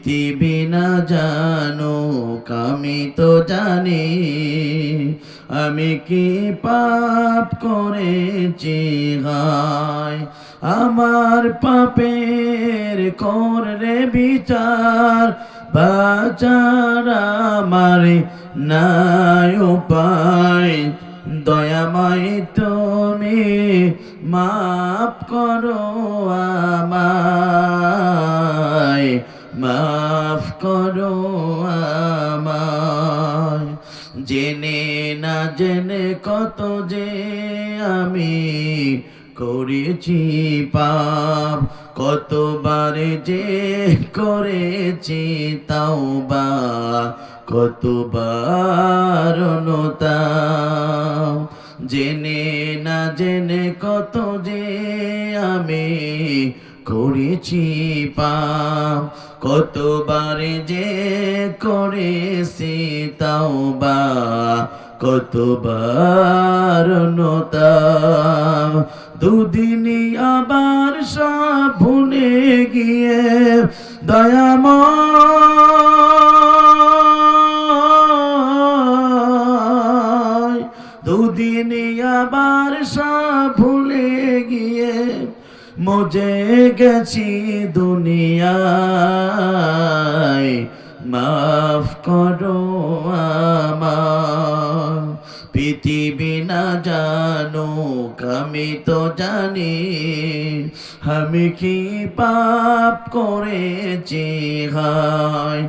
পৃথিবী না জানুক আমি তো জানি আমি কি পাপ করেছি হায় আমার পাপের করলে বিচার বাঁচার আমার নাই উপায় দয়াময় তুমি মাফ করো আমায় মাফ করো আমায় জেনে না জেনে কত যে আমি করেছি পাপ কতবার যে করেছি তাওবা কতবার অনুতাপ জেনে না জেনে কত যে আমি করেছি পাপ কতবার যে করেছি তাওবা কতবার অনুতাপ দুদিনই আবার সব ভুলে গিয়ে দয়াময় দুদিনই আবার সব ভুলে গিয়ে মজে গেছি দুনিয়ায় মাফ করো আমার পৃথিবী না জানুক আমি তো জানি আমি কি পাপ করেছি হায়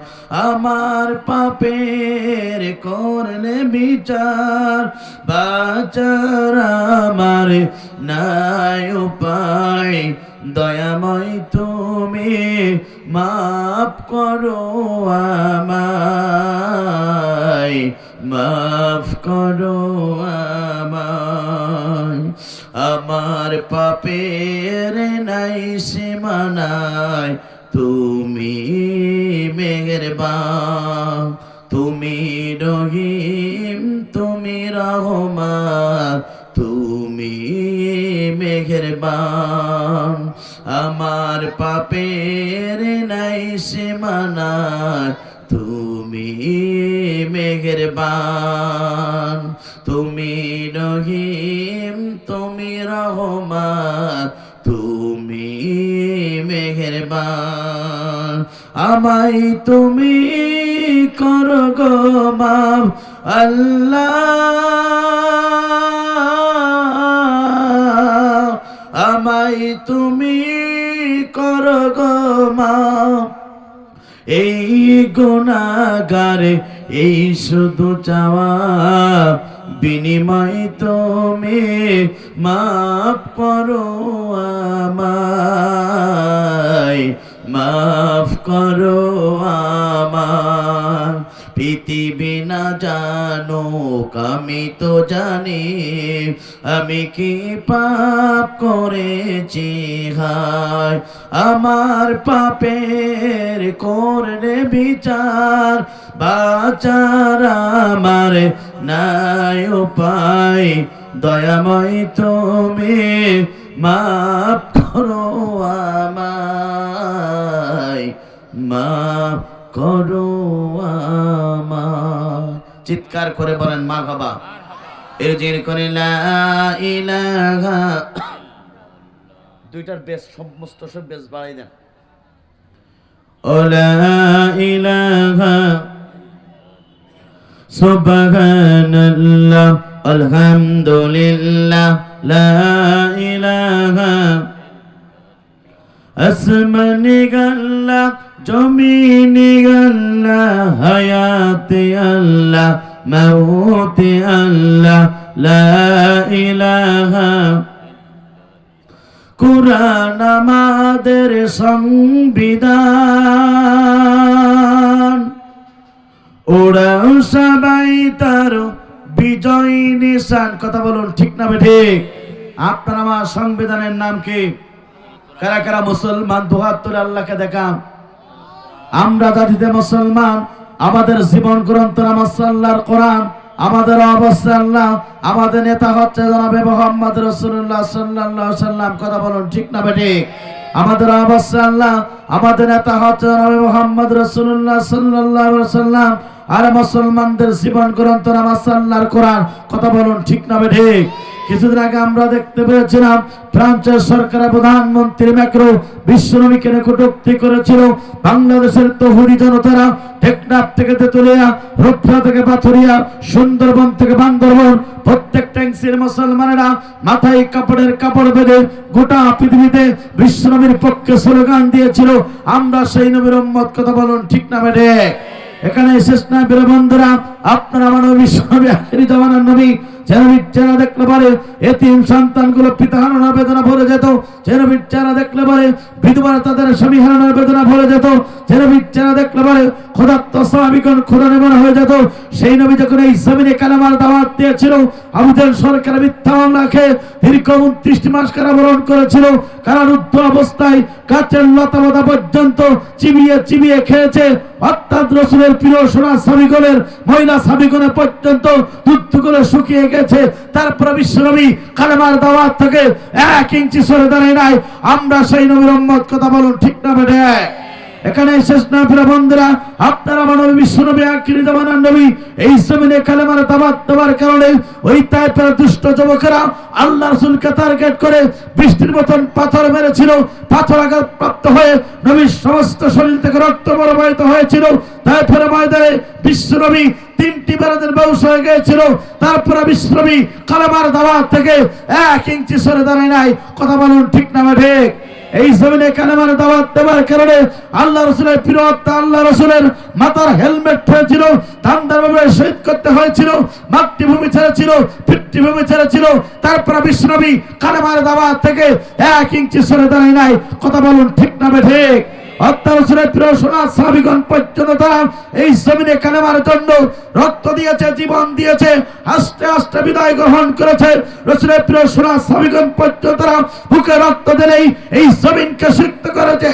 আমার পাপের করলে বিচার বাঁচার আমার নাই উপায় দয়াময় তুমি মাফ করো আমায় মাফ করো আমায় আমার পাপের নাই সীমানায় তুমি মেহেরবান তুমি রহিম তুমি রহমান তুমি মেহেরবান আমার পাপের নাই সীমানায় তুমি মেহেরবান তুমি রহিম তুমি রহমান তুমি মেহেরবান আমায় তুমি করো গো মাফ আল্লাহ আমায় তুমি করো গো মাফ এই গুনাহগারে এই শুধু চাওয়া বিনিময় তুমি মাফ করো আমায় মাফ করো আমার পৃথিবী না জানুক আমি তো জানি আমি কি পাপ করেছি হায় আমার পাপের করলে বিচার বাঁচার আমার নাই উপায় দয়াময় তুমি মাফ করো আমায় মাফ করো আমায় চিৎকার করে বলেন মারহাবা এর জির করে লা ইলাহা দুইটার বেস সমস্ত সব বেস বাড়াই দেন ও লা ইলাহা সুবহানাল্লাহ আলহামদুলিল্লাহ লা ইলাহা আসমানি আল্লাহ জমিনি আল্লাহ হায়াতে আল্লাহ মাউতে আল্লাহ লা ইলাহা কুরআন আমাদের সংবিধান ওরাও সবাই তার বিজয় নিশান কথা বলুন ঠিক না ঠিক আপনার আমার সংবিধানের নাম কি কারা কারা মুসলমান দুহাত তুলে আল্লাহকে দেখান আমরা জাতিতে মুসলমান আমাদের জীবন গ্রন্থ নাম আল্লাহর কোরআন আমাদের অবস্থা আল্লাহ আমাদের নেতা হচ্ছে জনাবে মুহাম্মদ রাসূলুল্লাহ সাল্লাল্লাহু আলাইহি ওয়াসাল্লাম কথা বলুন ঠিক না ঠিক আমাদের অবশ্যই আল্লাহ আমাদের নেতা হচ্ছে নবী মুহাম্মদ রাসূলুল্লাহ সাল্লাল্লাহু আলাইহি ওয়াসাল্লাম আর মুসলমানদের জীবন গ্রন্থ নামাজ আল্লাহর কোরআন। কথা বলুন ঠিক না ঠিক? কিছুদিন আগে আমরা দেখতে পেয়েছিলাম ফ্রান্সের সরকারের প্রধানমন্ত্রী ম্যাক্রো বিশ্বনবীকে কটূক্তি করেছিল। বাংলাদেশের তহুদি জনতারা টেকনাফ থেকে তেতুলিয়া, রূপসা থেকে পাথুরিয়া, সুন্দরবন থেকে বান্দরবন প্রত্যেক ট্যাঙ্কসির মুসলমানেরা মাথায় কাপড়ের কাপড় বেঁধে গোটা পৃথিবীতে বিশ্বনবীর পক্ষে স্লোগান দিয়েছিল, আমরা সেই নবীর উম্মত। কথা বলুন ঠিক না বেঠে? এখানে শেষ না বীর বন্ধুরা, আপনারা মানব বিশ্বনবী আখেরি জামানার নবী যে নবীর চেহারা দেখলে পারে এতিম সন্তানগুলো পিতা হারানোর বেদনা ভরে যেত, যে নবীর চেহারা দেখলে পারে বিধবারা তাদের স্বামী হারানোর বেদনা ভরে যেত, যে নবীর চেহারা দেখলে পারে খোদাত্ম সাহাবীগণ খোদা নেমনা হয়ে যেত। সেই নবী যখন এই জমিনে কালেমার দাওয়াত দিয়েছিল, আবু জাহেল সরকার মিথ্যা মামলা খেয়ে দীর্ঘ 29 মাস কারাবরণ করেছিল। কারারুদ্ধ অবস্থায় গাছের লতাপাতা পর্যন্ত চিবিয়ে চিবিয়ে খেয়েছে, অর্থাৎ রাসূলের প্রিয় সোনা সাহাবীগণের মহিলা সাহাবীগণের পর্যন্ত দুধগুলো শুকিয়ে গেছে। তারপর বিশ্বনবী কালেমার দাওয়াত থেকে 1 ইঞ্চি সরে দাঁড়ায় নাই। আমরা সেই নবীর উম্মত। কথা বলুন ঠিক না বেঠে? এখানে শেষ না প্রিয় বন্ধুরা, আপনারা মানব বিশ্বনবী আখিরি জামানার নবী এই জমিনে কালেমার দাওয়াত দেওয়ার কারণে ওই তায়েফের দুষ্ট যুবকেরা আল্লাহ রাসূলকে টার্গেট করে বৃষ্টির মতন পাথর মেরেছিল। পাথর আঘাত প্রাপ্ত হয়ে নবীর সমস্ত শরীর থেকে রক্ত প্রবাহিত হয়েছিল। তায়েফের ময়দানে বিশ্বনবী 3টি বেড়াদের বেহুশ হয়ে গিয়েছিল। তারপরে বিশ্বনবী কালেমার দাওয়াত থেকে 1 ইঞ্চি সরে দাঁড়ায় নাই। কথা বলুন ঠিক না ঠিক? এই জমিনে কালেমার দাওয়াত দেওয়ার কারণে আল্লাহ রাসূলের প্রিয় আল্লাহ রাসূলের মাথার হেলমেট হয়েছিল, দান্দারভাবে শহীদ করতে হয়েছিল, মাতৃভূমি ছেড়েছিল, পিতৃভূমি ছেড়েছিল। তারপরে বিশ্বনবী কালেমার দাওয়াত থেকে 1 ইঞ্চি সরে দাঁড়ায় নাই। কথা বলুন ঠিক না ঠিক? রাসূলের প্রিয় সোনা সাহাবীগণ পর্যন্ত তারা এই জমিনে কালেমার জন্য রক্ত দিয়েছে, জীবন দিয়েছে, আস্তে আস্তে বিদায় গ্রহণ করেছে। রাসূলের প্রিয় সোনা সাহাবীগণ পর্যন্ত তারা বুকে রক্ত দিলেই এই জমিনকে সিক্ত করেছে।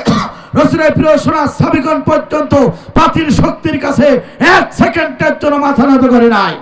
রাসূলের প্রিয় সোনা সাহাবীগণ পর্যন্ত পাথির শক্তির কাছে 1 সেকেন্ডের জন্য মাথা নত করে নাই।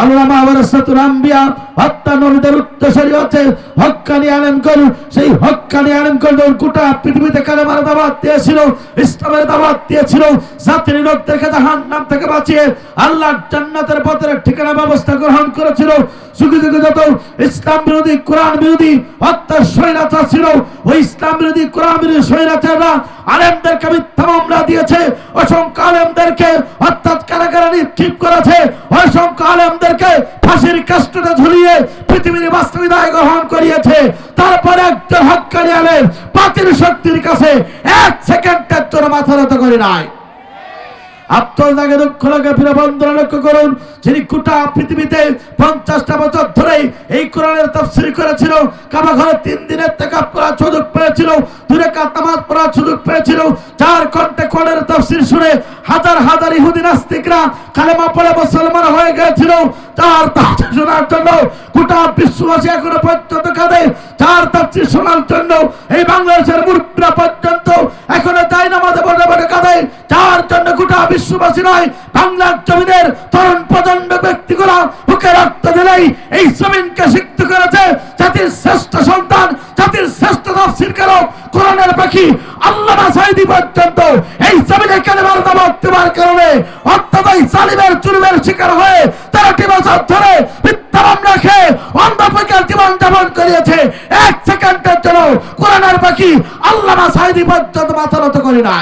আল্লামা ওয়ারাসাতুল আম্বিয়া হত্যা নবীদের উত্তরসূরি হচ্ছে হক্কানি আলেমগণ। সেই হক্কানি আলেমগণ গোটা পৃথিবীতে কালেমার দাওয়াত দিয়েছিল, ইসলামের দাওয়াত দিয়েছিল, জাতির লোকদেরকে জাহান্নাম থেকে বাঁচিয়ে আল্লাহর জান্নাতের পথের ঠিকানা ব্যবস্থা গ্রহণ করেছিল। যুগে যুগে যত ইসলাম বিরোধী কোরআন বিরোধী অর্থাৎ স্বৈরাচার ছিল, ওই ইসলাম বিরোধী কোরআন বিরোধী স্বৈরাচাররা আলেমদেরকে মিথ্যা মামলা দিয়েছে, অসংখ্য আলেমদেরকে অর্থাৎ কারাগারে নিক্ষেপ করেছে, অসংখ্য আলেমদেরকে ফাঁসির কাস্টে ঝুলিয়ে পৃথিবীর বাস্তবিদায় গ্রহণ করিয়েছে। তারপরে একজন হক্কানি আলেম পাতিল শক্তির কাছে 1 সেকেন্ডের জন্য মাথা নত করে নাই। আপনার লাগে দুঃখ লাগে প্রিয় বন্ধুরা, লক্ষ্য করুন, যিনি গোটা পৃথিবীতে 50টা বছর ধরে এই কোরআনের তাফসীর করেছিল, কাবা ঘরে 3 দিনের তাকাব করার সুযোগ পেয়েছিল, 2 রাকাত নামাজ পড়ার সুযোগ পেয়েছিল, 4 ঘন্টা কোরআনের তাফসীর শুনে হাজার হাজার ইহুদি নাস্তিকরা কালেমা পড়ে মুসলমান হয়ে গিয়েছিল। 4 তাফসীর শোনার জন্য গোটা বিশ্ববাসী এখনো পর্যন্ত কাঁদে। 4 তাফসীর শোনার জন্য এই বাংলাদেশের মুরব্বিরা পর্যন্ত এখনো তাই নামাজে পড়ে পড়ে কাঁদে। 4 জন্য গোটা বিশ্ববাসী নয়, বাংলার জমিনের তরুণ প্রজন্ম ব্যক্তিগুলো বুকে রক্ত দিলেই এই জমিনকে সিক্ত করেছে। জাতির শ্রেষ্ঠ সন্তান, জাতির শ্রেষ্ঠ তাফসীরকারক কোরআনের পাখি আল্লামা সাঈদী পর্যন্ত এই জমিনে কালেমার দাওয়াত দেওয়ার কারণে অর্থাৎ এই জালিমের জুলুমের শিকার হয়ে 13টি বছর ধরে মিথ্যা মামলা খেয়ে অন্ধপ্রকার জীবন যাপন করিয়েছে। 1 সেকেন্ডের জন্য কোরআনের পাখি আল্লামা সাঈদী পর্যন্ত মাথা নত করে না।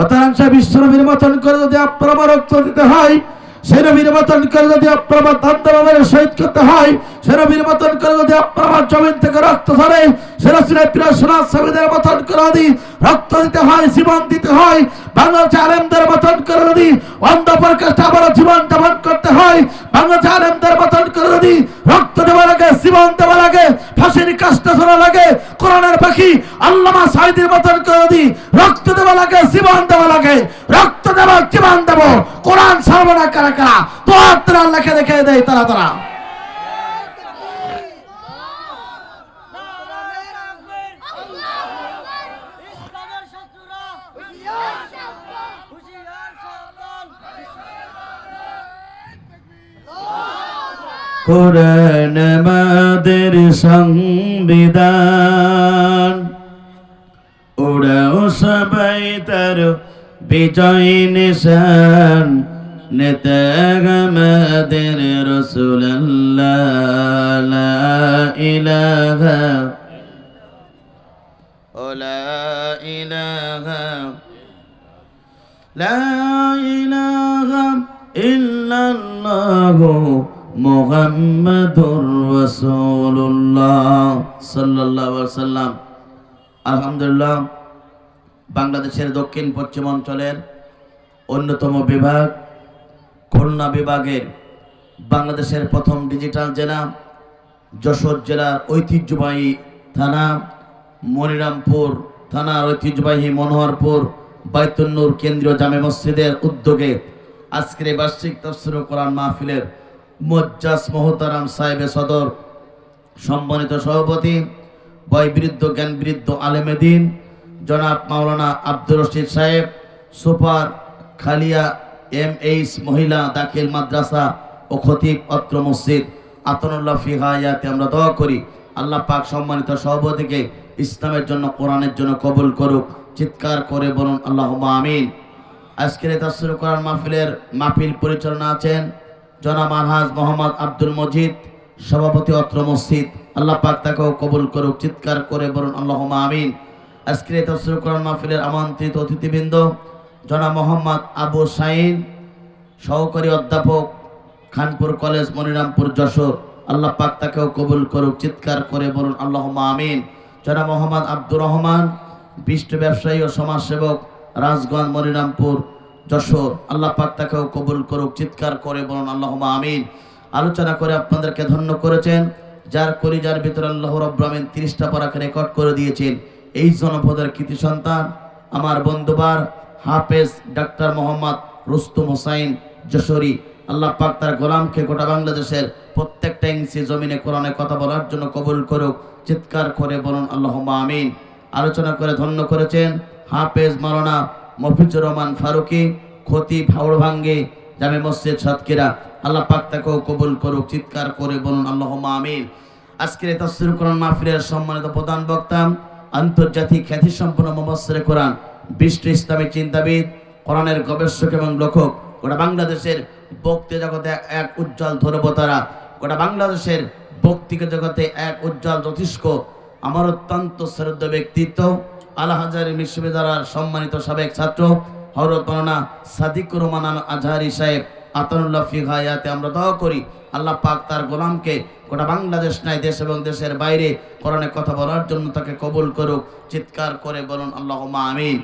অতএব বিশ্বনবীর মতন করে যদি আপনারা রক্ত দিতে হয়, সেই নবীর মতন করে যদি আপনারা দান্দাভাবে শহীদ করতে হয়, সেই নবীর মতন করে যদি আপনারা জমিন থেকে রক্ত ধরে, সে রাসূলের প্রিয় সোনা সাহাবীদের মতন করে যদি রক্ত দিতে হয়, জীবন দিতে হয়, বাংলাদেশের আলেমদের মতন করে যদি অন্ধপ্রকাশ আবার জীবন যাপন করতে হয়, বাংলাদেশের আলেমদের মতন করে যদি রক্ত দেওয়া লাগে, জীবন দেওয়া লাগে, ফাঁসির কাস্টে ঝোলা লাগে, কোরআনের পাখি আল্লামা সাঈদীর মতন করে যদি রক্ত দেওয়া লাগে, জীবন দেওয়া লাগে, রক্ত দেব, জীবন দেব, কোরআন সর্বদা কারা কারা তো আপনারা আল্লাহকে দেখে দেয় তারা তারা। কোরআন আমাদের সংবিধান, বিজয় নিশান নেতা আমাদের রাসূলুল্লাহ লা ইলাহা লা ইলাহা লা ইলাহা ইল্লাল্লাহু মুহাম্মাদুর রাসূলুল্লাহ সাল্লাল্লাহু আলাইহি ওয়াসাল্লাম। আলহামদুলিল্লাহ, বাংলাদেশের দক্ষিণ পশ্চিম অঞ্চলের অন্যতম বিভাগ খুলনা বিভাগের বাংলাদেশের প্রথম ডিজিটাল জেলা যশোর জেলার ঐতিহ্যবাহী থানা মনিরামপুর থানার ঐতিহ্যবাহী মনোহরপুর বাইতুন নূর কেন্দ্রীয় জামে মসজিদের উদ্যোগে আজকের এই বার্ষিক তাফসীর কোরআন মাহফিলের মুজ্জাজ মোহতারাম সাহেবে সদর সম্মানিত সভাপতি বয়বৃদ্ধ জ্ঞানবৃদ্ধ আলেমে দ্বীন জনাব মাওলানা আব্দুর রশিদ সাহেব, সুপার খালিয়া MH মহিলা দাখিল মাদ্রাসা ও খতিব অত্র মসজিদ আতানুল্লাহ ফি হায়াতে আমরা দোয়া করি আল্লাহ পাক সম্মানিত সভাপতিকে ইসলামের জন্য কোরআনের জন্য কবুল করুক। চিৎকার করে বলুন আল্লাহুম্মা আমিন। আজকের এই তাফসীর কোরআন মাহফিল পরিচালনা আছেন জনাব আলহাজ মোহাম্মদ আব্দুল মজিদ, সভাপতি অত্র মসজিদ। আল্লাহ পাক তাকেও কবুল করুক। চিৎকার করে বলুন আল্লাহুম্মা আমিন। আজকের এই তাফসীর কোরআন মাহফিলের আমন্ত্রিত অতিথিবৃন্দ জনাব মোহাম্মদ আবু সাইন, সহকারী অধ্যাপক, খানপুর কলেজ মনিরামপুর যশোর। আল্লাহ পাক তাকেও কবুল করুক। চিৎকার করে বলুন আল্লাহুম্মা আমিন। জনাব মোহাম্মদ আব্দুর রহমান, বিশিষ্ট ব্যবসায়ী ও সমাজসেবক, রাজগঞ্জ মনিরামপুর যশোর। আল্লাহ পাক তাকেও কবুল করুক। চিৎকার করে বলুন আল্লাহুম্মা আমিন। আলোচনা করে আপনাদেরকে ধন্য করেছেন যার কলিজার ভিতরে আল্লাহ রাব্বুল আমিন 30টা পারাকে রেকর্ড করে দিয়েছেন। এই জনপদের কৃতি সন্তান আমার বন্ধুবার হাফেজ ডাক্তার মোহাম্মদ রুস্তুম হোসাইন যশোরী। আল্লাহ পাক তার গোলামকে গোটা বাংলাদেশের প্রত্যেকটা ইঞ্চি জমিনে কোরআনে কথা বলার জন্য কবুল করুক। চিৎকার করে বলুন আল্লাহুম্মা আমিন। আলোচনা করে ধন্য করেছেন হাফেজ মাওলানা মফিজুর রহমান ফারুকি, খতিব হাওড়ভাঙ্গি জামে মসজিদ সাতক্ষীরা। আল্লাহ পাক তাকেও কবুল করুক। চিৎকার করে বলুন আল্লাহুম্মা আমিন। আজকের তাফসীর কোরআন মাহফিলের সম্মানিত প্রধান বক্তা আন্তর্জাতিক খ্যাতিসম্পন্ন মুফাসসিরে কোরআন, বিশিষ্ট ইসলামী চিন্তাবিদ, কোরআনের গবেষক এবং লেখক, গোটা বাংলাদেশের বক্তৃতা জগতে এক উজ্জ্বল ধ্রুবতারা, গোটা বাংলাদেশের বক্তৃতা জগতে এক উজ্জ্বল জ্যোতিষ্ক, আমার অত্যন্ত শ্রদ্ধেয় ব্যক্তিত্ব আল হাজারী বিশ্ববিদ্যালয়ের সম্মানিত সাবেক ছাত্র হযরত মাওলানা সাদিকুর রহমান আল আজহারী সাহেব আতানুল্লাহ ফি হায়াতে আমরা দোয়া করি আল্লাহ পাক তার গোলামকে গোটা বাংলাদেশ নাই দেশ এবং দেশের বাইরে কোরআনে কথা বলার জন্য তাকে কবুল করুক। চিৎকার করে বলুন আল্লাহুম্মা আমিন।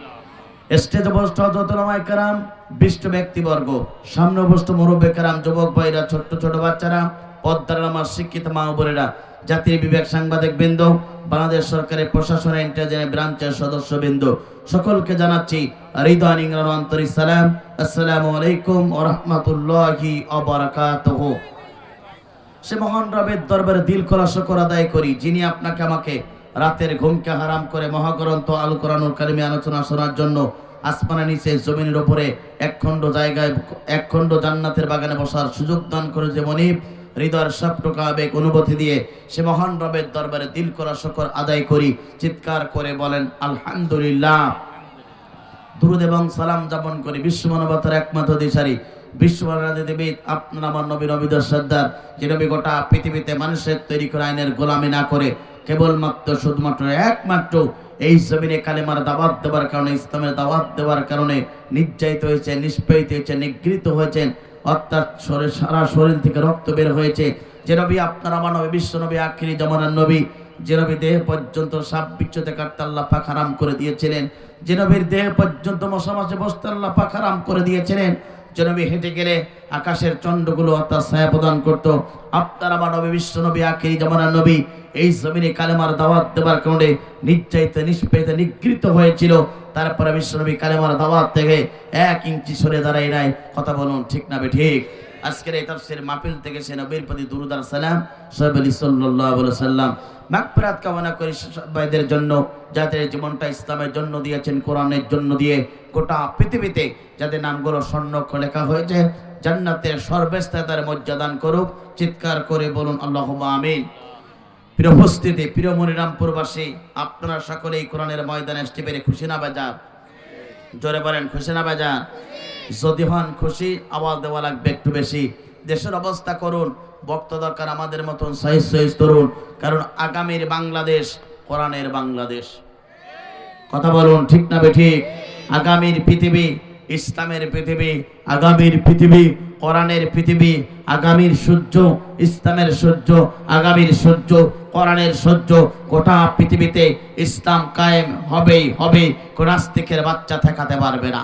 স্টেজে বসত হযরত উলামায়ে কেরাম, বিশিষ্ট ব্যক্তিবর্গ, সামনে বসত মুরব্বি কেরাম, যুবক ভাইরা, ছোট ছোট বাচ্চারা, পদ্মার আমার শিক্ষিত মা ও বোনেরা, জাতির বিবেক সাংবাদিক বৃন্দ, বাংলাদেশ সরকারের প্রশাসনের ইন্টেলিজেন্স ব্রাঞ্চের সদস্যবৃন্দ, সকলকে জানাচ্ছি হৃদয় নিংড়ানো আন্তরিক সালাম। আসসালামু আলাইকুম ওয়া রাহমাতুল্লাহি ওয়া বারাকাতুহু। সে মহান রবের দরবারে দিল খোলা শুকর আদায় করি যিনি আপনাকে আমাকে রাতের ঘুমকে হারাম করে মহাগ্রন্থ আল কোরআনুল কারীমে আলোচনা শোনার জন্য আসমানের নিচে জমিনের উপরে একখণ্ড জায়গায় একখণ্ড জান্নাতের বাগানে বসার সুযোগ দান করে যে মনিব হৃদয়ের সবটুকু আবেগ অনুভূতি দিয়ে সে মহান রবের দরবারে দিল করা শুকর আদায় করি। চিৎকার করে বলেন আলহামদুলিল্লাহ। দুরূদ এবং সালাম যাপন করি বিশ্ব মানবতার একমাত্র দিশারি, বিশ্ববিদ আপনার আমার নবী নবীদের সর্দার, যে নবী গোটা পৃথিবীতে মানুষের তৈরি করা আইনের গোলামি না করে কেবলমাত্র শুধুমাত্র একমাত্র এই জমিনে কালেমার দাওয়াত দেওয়ার কারণে, ইসলামের দাওয়াত দেওয়ার কারণে নির্যাতিত হয়েছে, নিষ্পেষিত হয়েছে, নিগৃহীত হয়েছেন, অর্থাৎ সারা শরীর থেকে রক্ত বের হয়েছে। যে নবী আপনার আমার নবী, বিশ্ব নবী, আখিরি জামানার নবী, যে নবী দেহ পর্যন্ত সাপ বিচ্ছুতে কাটতে আল্লাহ পাক হারাম করে দিয়েছিলেন, যে নবীর দেহ পর্যন্ত মশা মাছে বসতে আল্লাহ পাক হারাম করে দিয়েছিলেন, যে নবী হেঁটে গেলে আকাশের চন্দ্রগুলো অর্থাৎ ছায়া প্রদান করত, আপনার আমার নবী, বিশ্ব নবী, আখিরি জামানার নবী এই জমিনে কালেমার দাওয়াত দেওয়ার কারণে নির্যাতিত, নিষ্পেষিত, নিগৃহীত হয়েছিল। তারপরে বিশ্বনবী কালেমার দাওয়াত থেকে 1 ইঞ্চি সরে দাঁড়ায় নাই। কথা বলুন ঠিক না ঠিক? আজকের এই তাফসীর মাহফিল থেকে সে নবীর প্রতি দুরূদ আর সালাম সাল্লাল্লাহু আলাইহি ওয়াসাল্লাম মাগফিরাত কামনা করি ভাইদের জন্য, যাদের জীবনটা ইসলামের জন্য দিয়েছেন, কোরআনের জন্য দিয়ে গোটা পৃথিবীতে যাদের নামগুলো স্বর্ণাক্ষরে লেখা হয়েছে জান্নাতের সর্বস্থানে তার মর্যাদা দান করুক। চিৎকার করে বলুন আল্লাহুম্মা আমিন। প্রিয় উপস্থিতি, প্রিয় মনিরামপুরবাসী, আপনারা সকলেই কোরআনের ময়দানে আসতে পেরে খুশি না বেজার? জোরে বলেন খুশি না বাজান? যদি হন খুশি আওয়াজ দেওয়া লাগবে একটু বেশি। দেশের অবস্থা করুন, বক্ত দরকার আমাদের মতন সাইজ তরুণ, কারণ আগামীর বাংলাদেশ কোরআনের বাংলাদেশ। কথা বলুন ঠিক না বেঠিক? আগামীর পৃথিবী ইসলামের পৃথিবী, আগামীর পৃথিবী কোরআনের পৃথিবী, আগামীর সূর্য ইসলামের সূর্য, আগামীর সূর্য কোরআনের সূর্য। গোটা পৃথিবীতে ইসলাম কায়েম হবেই হবে, কোন নাস্তিকের বাচ্চা ঠেকাতে পারবে না।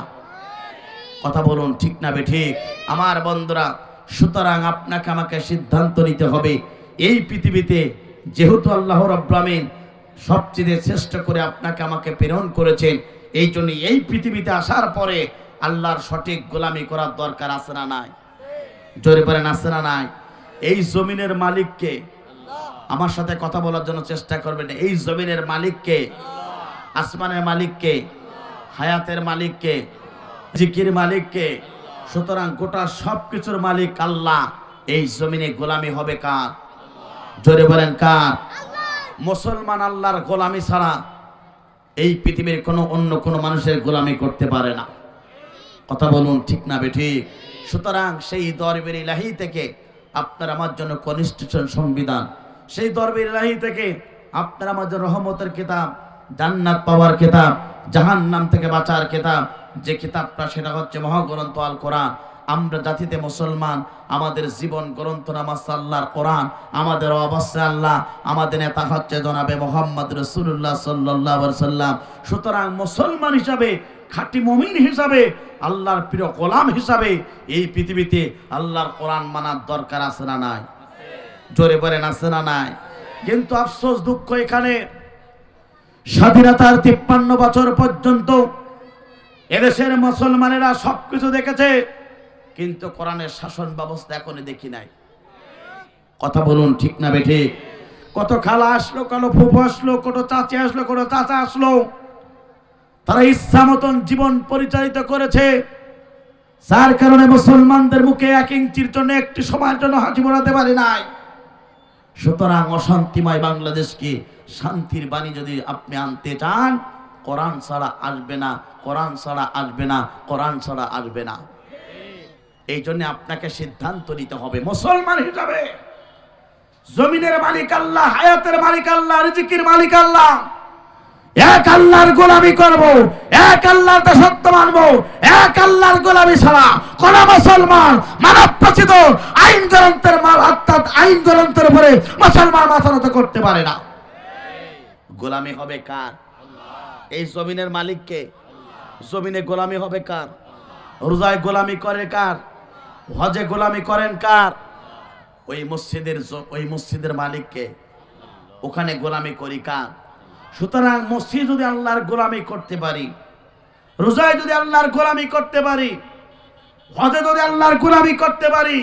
কথা বলুন ঠিক না বেঠিক? আমার বন্ধুরা, সুতরাং আপনাকে আমাকে সিদ্ধান্ত নিতে হবে। এই পৃথিবীতে যেহেতু আল্লাহ রাব্বুল আমিন সবচেয়ে শ্রেষ্ঠ করে আপনাকে আমাকে প্রেরণ করেছেন, এই জন্য এই পৃথিবীতে আসার পরে আল্লাহর সঠিক গোলামি করার দরকার আছে না নাই? জোরে বলেন আছে না নাই? এই জমিনের মালিককে, আমার সাথে কথা বলার জন্য চেষ্টা করবেন, এই জমিনের মালিককে, আসমানের মালিককে, হায়াতের মালিককে, জিকির মালিককে। সুতরাং গোটা সবকিছুর মালিক আল্লাহ। এই জমিনে গোলামি হবে কার? জোরে বলেন কার? মুসলমান আল্লাহর গোলামি ছাড়া এই পৃথিবীর অন্য কোনো মানুষের গোলামি করতে পারে না। কথা বলুন ঠিক না বেঠিক? সুতরাং সেই দরবের ইলাহি থেকে আপনার আমার জন্য কনস্টিটিউশন সংবিধান, সেই দরবের ইলাহি থেকে আপনার আমার জন্য রহমতের কিতাব, জান্নাত পাওয়ার কিতাব, জাহান্নাম থেকে বাঁচার কিতাব, যে কিতাবটা সেটা হচ্ছে মহাগ্রন্থ আল কোরআন। আমরা জাতিতে মুসলমান, আমাদের জীবন গ্রন্থ নামাজ আল্লাহর কোরআন, আমাদের অবশ্যই আল্লাহ, আমাদের নেতা হচ্ছে জনাবে মোহাম্মদ রাসূলুল্লাহ সাল্লাল্লাহু আলাইহি সাল্লাম। সুতরাং মুসলমান হিসাবে, খাঁটি মুমিন হিসাবে, আল্লাহর প্রিয় গোলাম হিসাবে এই পৃথিবীতে আল্লাহর কোরআন মানার দরকার আছে না নাই? জোরে বলেন আছে না নাই? কিন্তু আফসোস, দুঃখ, এখানে স্বাধীনতার 53 বছর পর্যন্ত এদেশের মুসলমানেরা সবকিছু দেখেছে, কিন্তু কোরআনের শাসন ব্যবস্থা এখনো দেখি নাই। কথা বলুন ঠিক না বেঠিক? কত খালা আসলো, কত ফুফু আসলো, কত চাচি আসলো, কত চাচা আসলো, তারা ইচ্ছা মতন জীবন পরিচালিত করেছে, যার কারণে মুসলমানদের মুখে 1 ইঞ্চির জন্য একটি সময়ের জন্য হাসি ফোটাতে পারে নাই। সুতরাং অশান্তিময় বাংলাদেশকে শান্তির বাণী যদি আপনি আনতে চান, কোরআন ছাড়া আসবে না, কোরআন ছাড়া আসবে না, কোরআন ছাড়া আসবে না। এই জন্য আপনাকে সিদ্ধান্ত নিতে হবে মুসলমান হিসাবে। জমিনের মালিক আল্লাহ, হায়াতের মালিক আল্লাহ, রিজিকের মালিক আল্লাহ। এক আল্লাহর গোলামি করব, এক আল্লাহর দাসত্ব মানব। এক আল্লাহর গোলামি ছাড়া কোন মুসলমান মানব রচিত আইন গ্রন্থের অর্থাৎ আইন গ্রন্থের উপরে মুসলমান মাথা নত করতে পারে না। গোলামি হবে কার? এই জমিনের মালিককে। জমিনে গোলামি হবে কার? রোজায় গোলামি করে কার? হজে গোলামি করেন কার? ওই মসজিদের মালিককে। ওখানে গোলামি করি কার? সুতরাং মসজিদ যদি আল্লাহর গোলামি করতে পারি, রোজায় যদি আল্লাহর গোলামি করতে পারি, হজে যদি আল্লাহর গোলামি করতে পারি,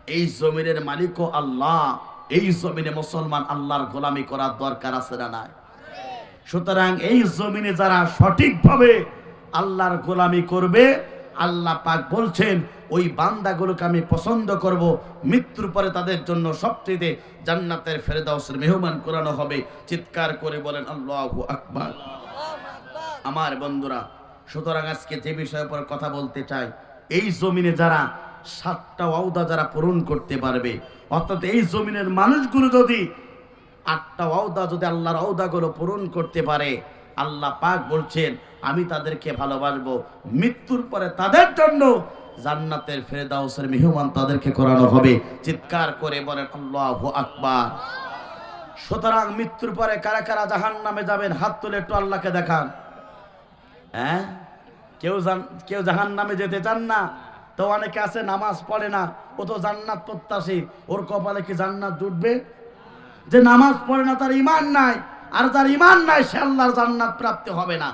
এই জমিনের মালিকও আল্লাহ। এই জমিনে মুসলমান আল্লাহর গোলামি করার দরকার আছে না নাই? সুতরাং এই জমিনে যারা সঠিকভাবে আল্লাহর গোলামি করবে, আল্লাহ পাক বলছেন ওই বান্দাগুলোকে আমি পছন্দ করব, মৃত্যুর পরে তাদের জন্য সবচেয়ে জান্নাতের ফেরদাউসের মেহমান করানো হবে। চিৎকার করে বলেন আল্লাহু আকবার। আমার বন্ধুরা, সুতরাং আজকে যে বিষয়ের উপর কথা বলতে চাই, এই জমিনে যারা 7টা ওয়াদা যারা পূরণ করতে পারবে, অর্থাৎ এই জমিনের মানুষগুলো যদি 8টা ওয়াদা যদি আল্লাহর ওয়াদাগুলো পূরণ করতে পারে, আল্লাহ পাক বলছেন আমি তাদেরকে ভালোবাসবো, মৃত্যুর পরে তাদের জন্য জান্নাতের ফেরদাউসের মেহমান তাদেরকে করানো হবে। চিৎকার করে বলেন আল্লাহু আকবার। সুতরাং মৃত্যুর পরে কারা কারা জাহান্নামে যাবেন হাত তুলে একটু আল্লাহকে দেখান। হ্যাঁ, কেউ জাহান্নামে যেতে চান না? তো অনেকে আছে নামাজ পড়ে না, ও তো জান্নাত প্রত্যাশী, ওর কপালে কি জান্নাত জুটবে? যে নামাজ পড়ে না তার ঈমান নাই, আর যার ঈমান নাই সে আল্লাহর জান্নাত প্রাপ্তি হবে না।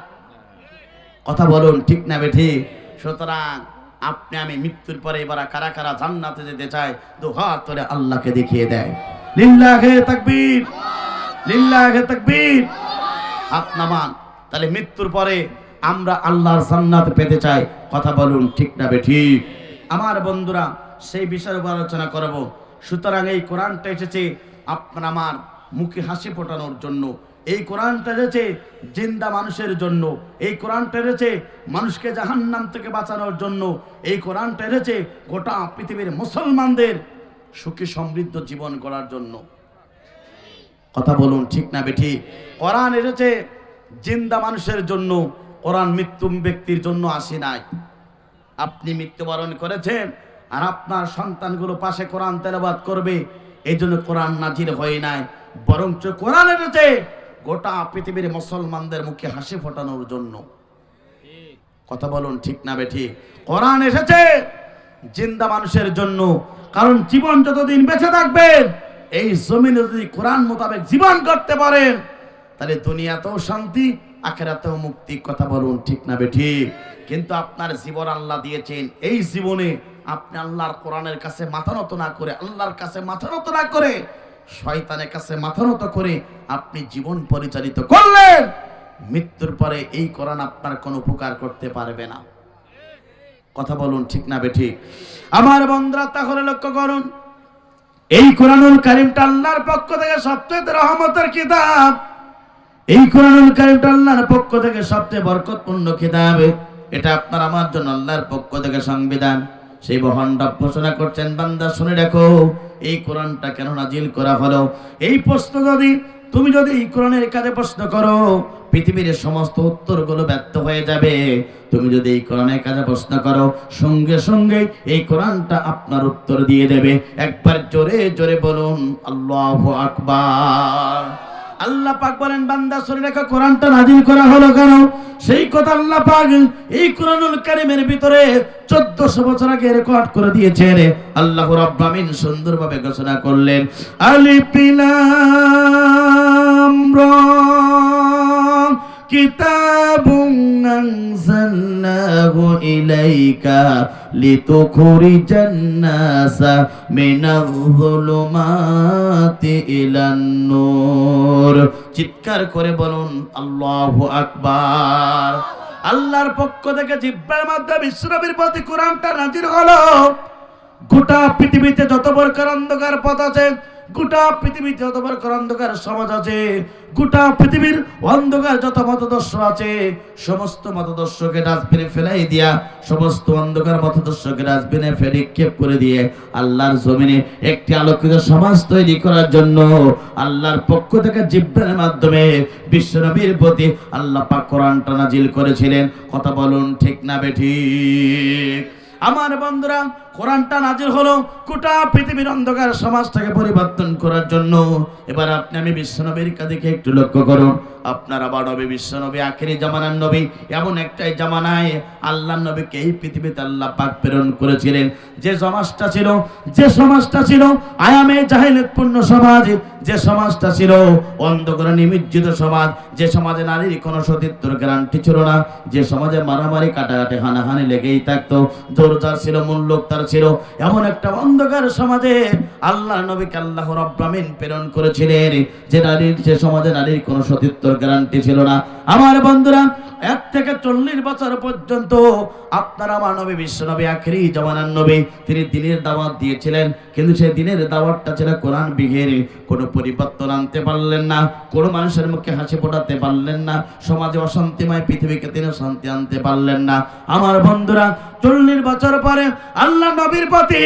কথা বলুন ঠিক না বেঠিক? সুতরাং আপনি আমি মৃত্যুর পরে এবার কারা কারা জান্নাতে যেতে চায়, দুহাত তুলে আল্লাহকে দেখিয়ে দেয়। লিল্লাহে তাকবীর, লিল্লাহে তাকবীর। হাত নামান। তাহলে মৃত্যুর পরে আমরা আল্লাহর জান্নাত পেতে চাই। কথা বলুন ঠিক না বেঠিক? আমার বন্ধুরা, সেই বিষয়ের উপর আলোচনা করব। সুতরাং এই কোরআনটা এসেছে আপনার আমার মুখে হাসি ফোটানোর জন্য, এই কোরআনটা এসেছে জিন্দা মানুষের জন্য, এই কোরআনটা এসেছে মানুষকে জাহান্নাম থেকে বাঁচানোর জন্য, এই কোরআনটা এসেছে গোটা পৃথিবীর মুসলমানদের সুখী সমৃদ্ধ জীবন গড়ার জন্য। কথা বলুন ঠিক না বেঠিক? কোরআন এসেছে জিন্দা মানুষের জন্য, কোরআন মৃত্যু ব্যক্তির জন্য আসে নাই। আপনি মৃত্যুবরণ করেছেন আর আপনার সন্তানগুলো পাশে কোরআন তেলাওয়াত করবে, এই জন্য কোরআন নাজিল হয় নাই, বরঞ্চ কোরআন এসেছে গোটা পৃথিবীর মুসলমানদের মুখে হাসি ফোটানোর জন্য। কথা বলুন ঠিক না বেঠিক? কোরআন এসেছে জিন্দা মানুষের জন্য, কারণ জীবন যতদিন বেঁচে থাকবেন এই জমিনে যদি কোরআন মোতাবেক জীবন করতে পারেন তাহলে দুনিয়াতেও শান্তি, আখিরাতেও মুক্তি। কথা বলুন ঠিক না বেঠিক? কিন্তু আপনার জীবন আল্লাহ দিয়েছেন, এই জীবনে আপনি আল্লাহর কোরআনের কাছে মাথা নত না করে, আল্লাহর কাছে মাথা নত না করে শয়তানের কাছে মাথা নত করে আপনি জীবন পরিচালিত করলেন, মৃত্যুর পরে এই কোরআন আপনার কোনো উপকার করতে পারবে না। কথা বলুন ঠিক না বেঠিক? আমার বন্ধুরা তাহলে লক্ষ্য করুন, এই কোরআনুল কারীমটা আল্লাহর পক্ষ থেকে সবচেয়ে রহমতের কিতাব, এই কোরআনুল কারীমটা আল্লাহর পক্ষ থেকে সবচেয়ে বরকতপূর্ণ কিতাব। এটা আপনার আমার জন্য আল্লাহর পক্ষ থেকে সংবিধান। সেই মহান রব ঘোষণা করছেন, বান্দা শুনে রাখো এই কোরআনটা কেন নাজিল করা হলো। এই প্রশ্ন তুমি যদি এই কোরআনের কাছে প্রশ্ন করো, পৃথিবীর সমস্ত উত্তরগুলো ব্যর্থ হয়ে যাবে। তুমি যদি এই কোরআনের কাছে প্রশ্ন করো, সঙ্গে সঙ্গে এই কোরআনটা আপনার উত্তর দিয়ে দেবে। একবার জোরে জোরে বলুন আল্লাহু আকবার। আল্লাহ পাক বলেন, বান্দা শুনে রাখো কোরআনটা নাজিল করা হলো কেন। সেই কথা আল্লাহ পাক এই কোরআনুল কারীমের ভিতরে 1400 বছর আগে রেকর্ড করে দিয়েছেন। আল্লাহ রাব্বুল আমিন সুন্দরভাবে ঘোষণা করলেন, আলিফ লাম রা কিতাবুন আনজালনাহু ইলাইকা লিতুখরিজান নাসা মিনায-যুলুমাতি ইলান-নূর। চিৎকার করে বলুন আল্লাহু আকবার। আল্লাহর পক্ষ থেকে জিব্রাইল মাধ্যমে বিশ্বনবীর প্রতি কোরআনটা নাজিল হলো। গোটা পৃথিবীতে যত প্রকার অন্ধকার পথ আছে, গোটা পৃথিবীতে যত প্রকার অন্ধকার সমাজ আছে, গোটা পৃথিবীর অন্ধকার যত মতদর্শ আছে, সমস্ত মতদর্শকে ডাস্টবিনে ফেলাই দিয়া, সমস্ত অন্ধকার মতদর্শকে ডাস্টবিনে ফেলে নিক্ষেপ করে দিয়ে আল্লাহর জমিনে একটি আলোকিত সমাজ তৈরি করার জন্য আল্লাহর পক্ষ থেকে জিব্রাইলের মাধ্যমে বিশ্বনবীর প্রতি আল্লাহ পাক কোরআনটা নাজিল করেছিলেন। কথা বলুন ঠিক না বেঠিক? আমার বন্ধুরা, কোরআনটা নাজিল হলো গোটা পৃথিবীর অন্ধকার সমাজটাকে পরিবর্তন করার জন্য। এবার আপনি আমি বিশ্বনবীর কাছে একটু লক্ষ্য করুন। আপনার আবার নবী বিশ্বনবী আখেরি জামানার নবী, এমন একটাই জামানায় আল্লাহর নবীকে এই পৃথিবীতে আল্লাহ পাক প্রেরণ করেছিলেন। যে সমাজটা ছিল আয়ামে জাহেলিয়াতপূর্ণ সমাজ, যে সমাজটা ছিল অন্ধকারে নিমজ্জিত সমাজ, যে সমাজে নারীর কোনো সতীত্বর গ্যারান্টি ছিল না, যে সমাজে মারামারি কাটাকাটি হানাহানি লেগেই থাকতো, জোরজার ছিল, মূল্যক তার ছিল, এমন একটা অন্ধকার সমাজে আল্লাহর নবীকে আল্লাহ রাব্বুল আমিন প্রেরণ করেছিলেন। যে সমাজে নারীর কোনো সতীত্বর গ্যারান্টি ছিল না। আমার বন্ধুরা, 1 থেকে 40 বছর পর্যন্ত আপনার আমার নবী বিশ্বনবী আখেরি জামানার নবী, তিনি দ্বীনের দাওয়াত দিয়েছিলেন। কিন্তু সেই দ্বীনের দাওয়াতটা ছিল কোরআন বিহীন। কোনো পরিবর্তন আনতে পারলেন না, কোনো মানুষের মুখে হাসি ফোটাতে পারলেন না, সমাজে অশান্তিময় পৃথিবীকে তিনি শান্তি আনতে পারলেন না। আমার বন্ধুরা, 40 বছর পরে আল্লাহ নবীর প্রতি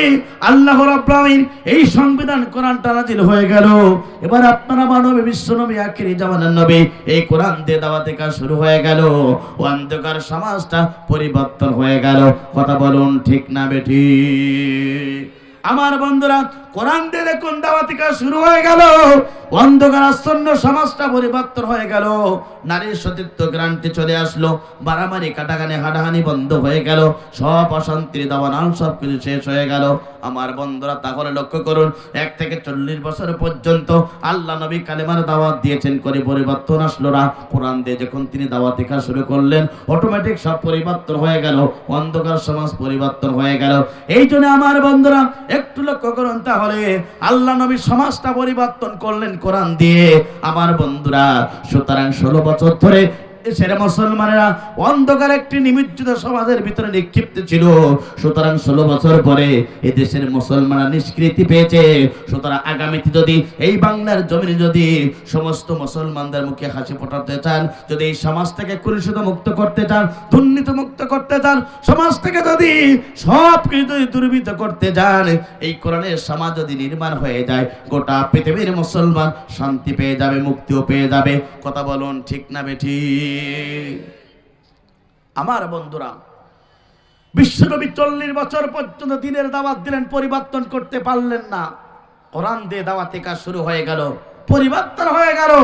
আল্লাহ রাব্বুল আমিন এই সংবিধান কোরআনটা নাজিল হয়ে গেল। এবার আপনার আমার নবী বিশ্বনবী আখেরি জামানার নবী, এই কোরআন দিয়ে দাওয়াতে কাজ শুরু হয়ে গেল। অন্ধকার সমাজটা পরিবর্তন হয়ে গেল। কথা বলুন ঠিক না বেঠিক? আমার বন্ধুরা, কোরআন দিয়ে দেখুন দাওয়াতি কাজ শুরু হয়ে গেল, অন্ধকার আচ্ছন্ন সমাজটা পরিবর্তন হয়ে গেল, নারীর সতীত্ব গ্যারান্টি চলে আসলো, মারামারি কাটাকানি হাডাহানি বন্ধ হয়ে গেল, সব অশান্তির দাবানল সব কিছু শেষ হয়ে গেল। আমার বন্ধুরা, তাহলে লক্ষ্য করুন, 1 থেকে 40 বছর পর্যন্ত আল্লাহ নবী কালেমার দাওয়াত দিয়েছেন, করে পরিবর্তন আসলো না। কোরআন দিয়ে যখন তিনি দাওয়াতি কাজ শুরু করলেন, অটোমেটিক সব পরিবর্তন হয়ে গেল, অন্ধকার সমাজ পরিবর্তন হয়ে গেল। এই জন্য আমার বন্ধুরা একটু লক্ষ্য করুন, তাহলে আল্লাহ নবী সমাজটা পরিবর্তন করলেন কোরআন দিয়ে। আমার বন্ধুরা, সুতরাং 16 বছর ধরে দেশের মুসলমানেরা অন্ধকার একটি নিমজ্জিত সমাজের ভিতরে নিক্ষিপ্ত ছিল। সুতরাং 16 বছর পরে এই দেশের মুসলমানরা নিষ্কৃতি পেয়েছে। সুতরাং আগামীতে যদি এই বাংলার জমিনে যদি সমস্ত মুসলমানদের মুখে হাসি ফোটাতে চান, যদি এই সমাজ থেকে কুলুষিত মুক্ত করতে চান, দুর্নীতি মুক্ত করতে চান, সমাজ থেকে যদি সব কিছু দুর্বৃত্ত করতে চান, এই কোরআনের সমাজ যদি নির্মাণ হয়ে যায়, গোটা পৃথিবীর মুসলমান শান্তি পেয়ে যাবে, মুক্তিও পেয়ে যাবে। কথা বলুন ঠিক না বেঠিক? আমার বন্ধুরা, বিশ্বনবী 40 বছর পর্যন্ত দিনের দাওয়াত দিলেন, পরিবর্তন করতে পারলেন না। কোরআন দিয়ে দাওয়াতের কাজ শুরু হয়ে গেল, পরিবর্তন হয়ে গেল,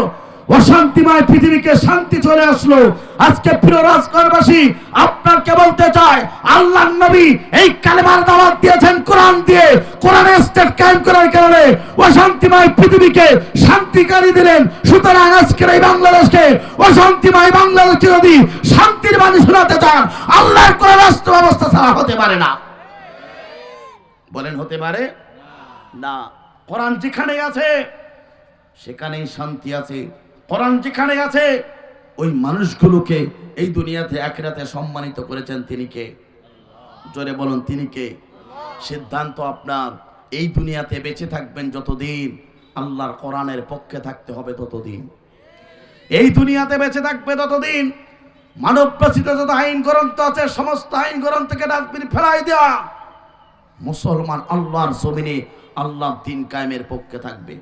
অশান্তিময় পৃথিবীকে শান্তি চলে আসলো। আজকে প্রিয় রাজগড়বাসী, আপনাকে বলতে চাই, আল্লাহর নবী এই কালেমার দাওয়াত দিয়েছেন কোরআন দিয়ে। কোরআনের স্টেট কায়েম করার কারণে অশান্তিময় পৃথিবীকে শান্তিকারী দিলেন। সুতরাং আজকের এই বাংলাদেশকে, অশান্তিময় বাংলাদেশকে যদি শান্তির বাণী শোনাতে চান, আল্লাহর কোরআন রাষ্ট্র ব্যবস্থা ছাড়া হতে পারে না। বলেন হতে পারে না? কোরআন যেখানে আছে সেখানেই শান্তি আছে। কোরআন যেখানে আছে ওই মানুষগুলোকে এই দুনিয়াতে আখিরাতে সম্মানিত করেছেন তিনি কে? জোরে বলুন তিনি কে? সিদ্ধান্ত আপনার। এই দুনিয়াতে বেঁচে থাকবেন যতদিন, আল্লাহর কোরআনের পক্ষে থাকতে হবে ততদিন। এই দুনিয়াতে বেঁচে থাকবে ততদিন মানব রচিত যত আইন গ্রন্থ আছে সমস্ত আইন গ্রন্থকে ডাস্টবিনে ফেলাই দেওয়া। মুসলমান আল্লাহর জমিনে আল্লাহর দ্বীন কায়েমের পক্ষে থাকবে।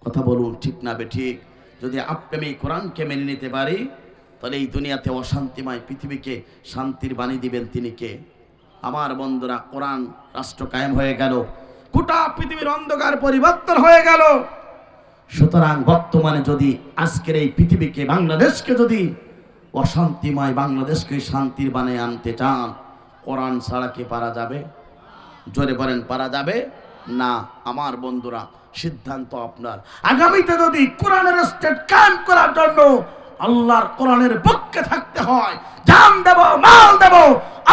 কথা বলুন ঠিক না বেঠিক? যদি আপনি কোরআনকে মেনে নিতে পারি, তাহলে এই দুনিয়াতে অশান্তিময় পৃথিবীকে শান্তির বাণী দিবেন তিনি কে? আমার বন্ধুরা, কোরআন রাষ্ট্র কায়েম হয়ে গেল, গোটা পৃথিবীর অন্ধকার পরিবর্তন হয়ে গেল। সুতরাং বর্তমানে যদি আজকের এই পৃথিবীকে, বাংলাদেশকে যদি অশান্তিময় বাংলাদেশকে শান্তির বাণী আনতে চান, কোরআন ছাড়া কি পারা যাবে? জোরে বলেন পারা যাবে না? আমার বন্ধুরা, সিদ্ধান্ত আপনার। আগামীতে যদি কোরআনের স্টেট কায়েম করার জন্য আল্লাহর কোরআনের পক্ষে থাকতে হয়, জান দেব, মাল দেব,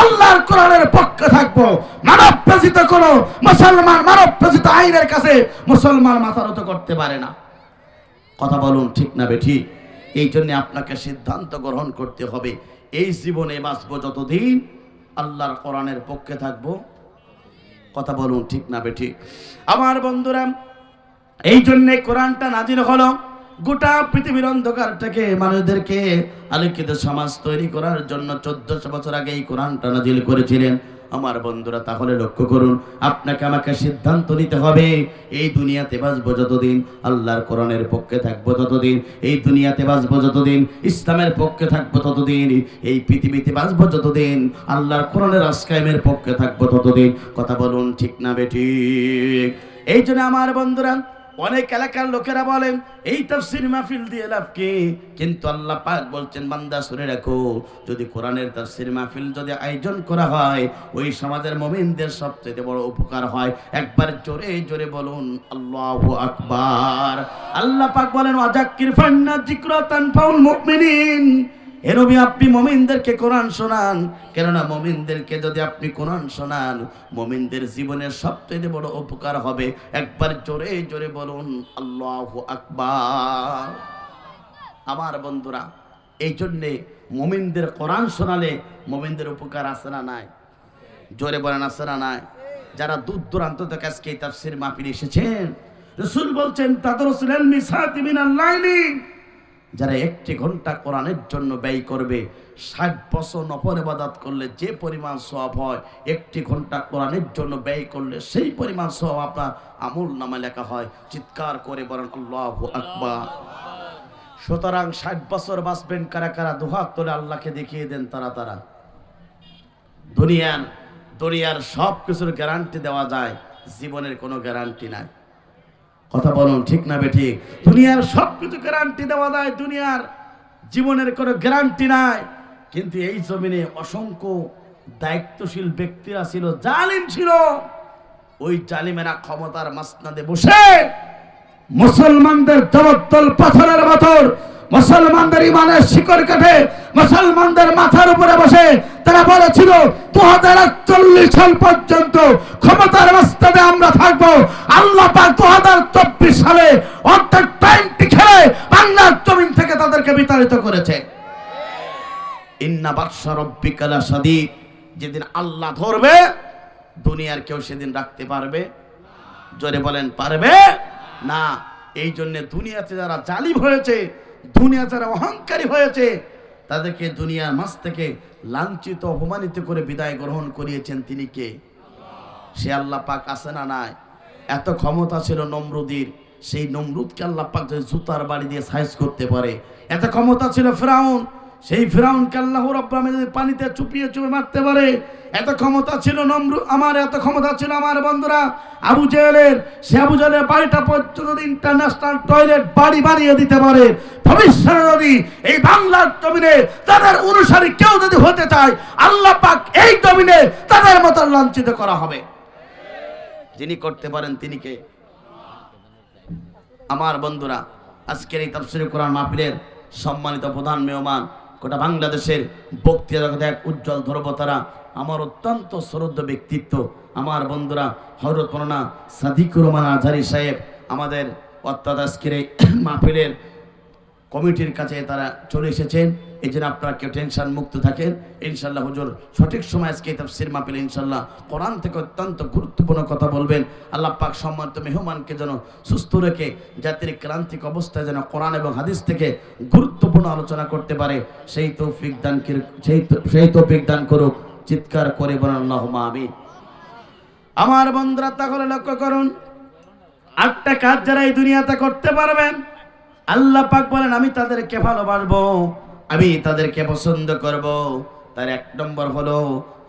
আল্লাহর কোরআনের পক্ষে থাকবো। মানব রচিত কোন মুসলমান, মানব রচিত আইনের কাছে মুসলমান মাথা নত করতে পারে না। কথা বলুন ঠিক না বেঠিক? এই জন্য আপনাকে সিদ্ধান্ত গ্রহণ করতে হবে, এই জীবনে বাঁচবো যতদিন আল্লাহর কোরআনের পক্ষে থাকবো। কথা বলুন ঠিক না বেঠিক? আমার বন্ধুরা, এই জন্য কোরআনটা নাজিল হলো গোটা পৃথিবীর অন্ধকারটাকে মানুষদেরকে আলোকিত সমাজ তৈরি করার জন্য। 1400 বছর আগে এই কোরআনটা নাজিল করেছিলেন। আমার বন্ধুরা, তাহলে লক্ষ্য করুন, আপনাকে আমাকে সিদ্ধান্ত নিতে হবে, এই দুনিয়াতে বাঁচবো যতদিন আল্লাহর কোরআনের পক্ষে থাকবো ততদিন, এই দুনিয়াতে বাঁচবো যতদিন ইসলামের পক্ষে থাকবো ততদিন, এই পৃথিবীতে বাঁচবো যতদিন আল্লাহর কোরআনের রাষ্ট্র কায়েমের পক্ষে থাকবো ততদিন। কথা বলুন ঠিক না বেঠিক? এই জন্য আমার বন্ধুরা, অনেক এলাকার লোকেরা বলেন এই তাফসীর মাহফিল দিয়ে লাভ কি? কিন্তু আল্লাহ পাক বলছেন, বান্দা শুনে রাখো, যদি কোরআনের তাফসীর মাহফিল যদি আয়োজন করা হয়, ওই সমাজের মুমিনদের সবচেয়ে বড় উপকার হয়। একবার জোরে জোরে বলুন আল্লাহু আকবার। আল্লাহ পাক বলেন, ওয়াজাক্কির ফান্না যিকরা তানফাউল মুমিনিন। হে নবী, আপনি মুমিনদেরকে কোরআন শোনান, কেননা মুমিনদেরকে যদি আপনি কোরআন শোনান, মুমিনদের জীবনের সবচেয়ে বড় উপকার হবে। একবার জোরে জোরে বলুন আল্লাহু আকবার। আমার বন্ধুরা, এই জন্যে মুমিনদের কোরআন শোনালে মুমিনদের উপকার আছে না নাই? জোরে বলেন আছে না নাই? যারা দূর দূরান্ত থেকে আজকে এই তাফসীর মাহফিলে এসেছেন, রাসূল বলছেন তাদরুসুল মিসাতি মিনাল লাইলি, যারা 1 ঘন্টা কোরআনের জন্য ব্যয় করবে, 60 বছর নফল ইবাদত করলে যে পরিমাণ সওয়াব হয়, 1 ঘন্টা কোরআনের জন্য ব্যয় করলে সেই পরিমাণ সওয়াব আপনার আমল নামায় লেখা হয়। চিৎকার করে বলেন আল্লাহু আকবার। সুতরাং 60 বছর বাঁচবেন কারা কারা? দুহাত তুলে আল্লাহকে দেখিয়ে দেন তারা তারা। দুনিয়ার সব কিছুর গ্যারান্টি দেওয়া যায়, জীবনের কোনো গ্যারান্টি নাই। কথা বলুন ঠিক না বেঠিক? দুনিয়ার সব কিছু গ্যারান্টি দেওয়া যায়, দুনিয়ার জীবনের কোনো গ্যারান্টি নাই। কিন্তু এই জমিনে অসংখ্য দায়িত্বশীল ব্যক্তিরা ছিল, জালিম ছিল। ওই জালিমেরা ক্ষমতার মাসনাদে বসে মুসলমানদের জবরদল পাথরের মতো মুসলমানদের ইমানের শিকড় কাটে মুসলমানদের মাথার উপরে বসে তারা বলেছিল 2041 সাল পর্যন্ত ক্ষমতার মাসনাদে আমরা থাকবো। আল্লাহ পাক 2024 সালে অর্থাৎ 20 খেলে বাংলার জমিন থেকে তাদেরকে বিতাড়িত করেছে। ইন্না বাতশা রাব্বিকা লাশাদীদ, যেদিন আল্লাহ ধরবে দুনিয়ার কেউ সেদিন রাখতে পারবে? জোরে বলেন, পারবে না। এই জন্য দুনিয়াতে যারা জালিম হয়েছে, দুনিয়া যারা অহংকারী হয়েছে, তাদেরকে দুনিয়ার মাঝ থেকে লাঞ্ছিত অপমানিত করে বিদায় গ্রহণ করিয়েছেন তিনি কে? সে আল্লাহ পাক আছে না নাই? এত ক্ষমতা ছিল নমরুদের, সেই নমরুদকে আল্লাহ পাক যদি জুতার বাড়ি দিয়ে সাইজ করতে পারে। এত ক্ষমতা ছিল ফিরাউন, সেই ফিরাউনকে আল্লাহ রাব্বুল আলামিন যদি পানিতে চুপিয়ে মারতে পারে। এত ক্ষমতা ছিল এত ক্ষমতা ছিল আমার বন্ধুরা আবু জেহেলের। সে আবু জেহেলের বাড়িটা পর্যন্ত ইন্টারন্যাশনাল টয়লেট বাড়ি বানিয়ে দিতে পারে। ভবিষ্যতে যদি এই বাংলার জমিনে তাদের অনুসারী কেউ যদি হতে চায়, আল্লাহ পাক এই জমিনে তাদের মতো লাঞ্ছিত করা হবে। যিনি করতে পারেন তিনি কে? আমার বন্ধুরা, আজকের এই তাফসীরে কোরআন মাহফিলের সম্মানিত প্রধান মেহমান, গোটা বাংলাদেশের বক্তৃতা জগতে এক উজ্জ্বল ধ্রুবতারা, আমার অত্যন্ত শ্রদ্ধেয় ব্যক্তিত্ব, আমার বন্ধুরা হযরত মাওলানা সাদিকুর রহমান আজহারী সাহেব আমাদের অর্থাৎ আজকের এই মাহফিলের কমিটির কাছে তারা চলে এসেছেন। এই জন্য আপনারা কেউ টেনশন মুক্ত থাকেন। ইনশাল্লাহ হুজুর সঠিক সময় আজকে তাফসীর মাহফিল ইনশাল্লাহ কোরআন থেকে অত্যন্ত গুরুত্বপূর্ণ কথা বলবেন। আল্লাহ পাক সম্মানিত মেহমানকে যেন সুস্থ রেখে জাতির ক্রান্তিক অবস্থায় যেন কোরআন এবং হাদিস থেকে গুরুত্বপূর্ণ আলোচনা করতে পারে, সেই তৌফিক দান করুক। চিৎকার করে বলেন আল্লাহুম্মা আমিন। আমার বন্ধুরা, তাহলে লক্ষ্য করুন, 8টা কাজ যারা এই দুনিয়াতে করতে পারবেন, আল্লাহ পাক বলেন আমি তাদেরকে ভালোবাসবো, আমি তাদেরকে পছন্দ করব। তার 1 নম্বর হলো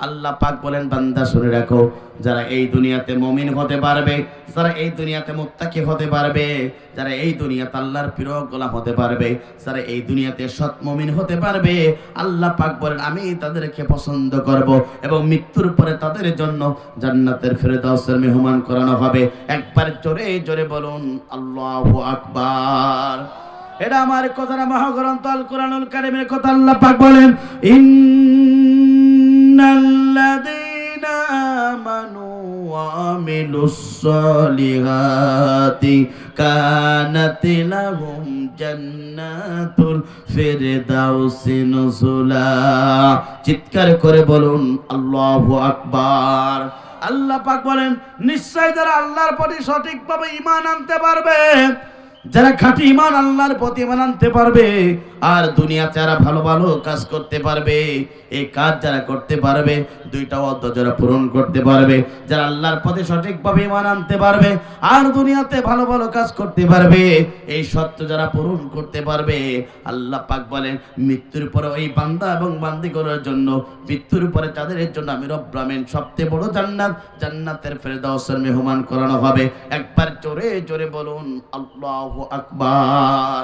আল্লাহ পাক বলেন বান্দা শুনে রাখো, যারা এই দুনিয়াতে মুমিন হতে পারবে, যারা এই দুনিয়াতে মুত্তাকি হতে পারবে, যারা এই দুনিয়াতে আল্লাহর প্রিয় গোলাম হতে পারবে, যারা এই দুনিয়াতে সৎ মুমিন হতে পারবে, আল্লাহ পাক বলেন আমি তাদেরকে পছন্দ করব এবং মৃত্যুর পরে তাদের জন্য জান্নাতের ফেরদাউসের মেহমান করানো হবে। একবার জোরে জোরে বলুন আল্লাহু আকবার। এটা আমার কথা না, মহাগ্রন্থ আল কোরআনুল কারীমের কথা। আল্লাহ পাক বলেন ইন্নাল্লাযীনা আমানু ওয়া আমিলুস সালিহাতি কানাত লাহুম জান্নাতুল ফিরদাউসি নুজুলা। চিৎকার করে বলুন আল্লাহু আকবার। আল্লাহ পাক বলেন নিশ্চয় যারা আল্লাহর প্রতি সঠিকভাবে ঈমান আনতে পারবে, যারা খাঁটি ঈমান আল্লাহর প্রতি ঈমান আনতে পারবে, আর দুনিয়াতে যারা ভালো ভালো কাজ করতে পারবে, এই কাজ যারা করতে পারবে, 2টা ওয়াদা যারা পূরণ করতে পারবে, যারা আল্লাহর প্রতি সঠিকভাবে ঈমান আনতে পারবে আর দুনিয়াতে ভালো ভালো কাজ করতে পারবে, এই সত্য যারা পূরণ করতে পারবে, আল্লাহ পাক বলেন মৃত্যুর পরে ওই বান্দা এবং বান্দিগণের জন্য, মৃত্যুর পরে তাদের জন্য আমি রব্বুল আমিন সবচেয়ে বড় জান্নাতের ফেরদাউসের মেহমান করানো হবে। একবার জোরে জোরে বলুন আল্লাহু আকবার।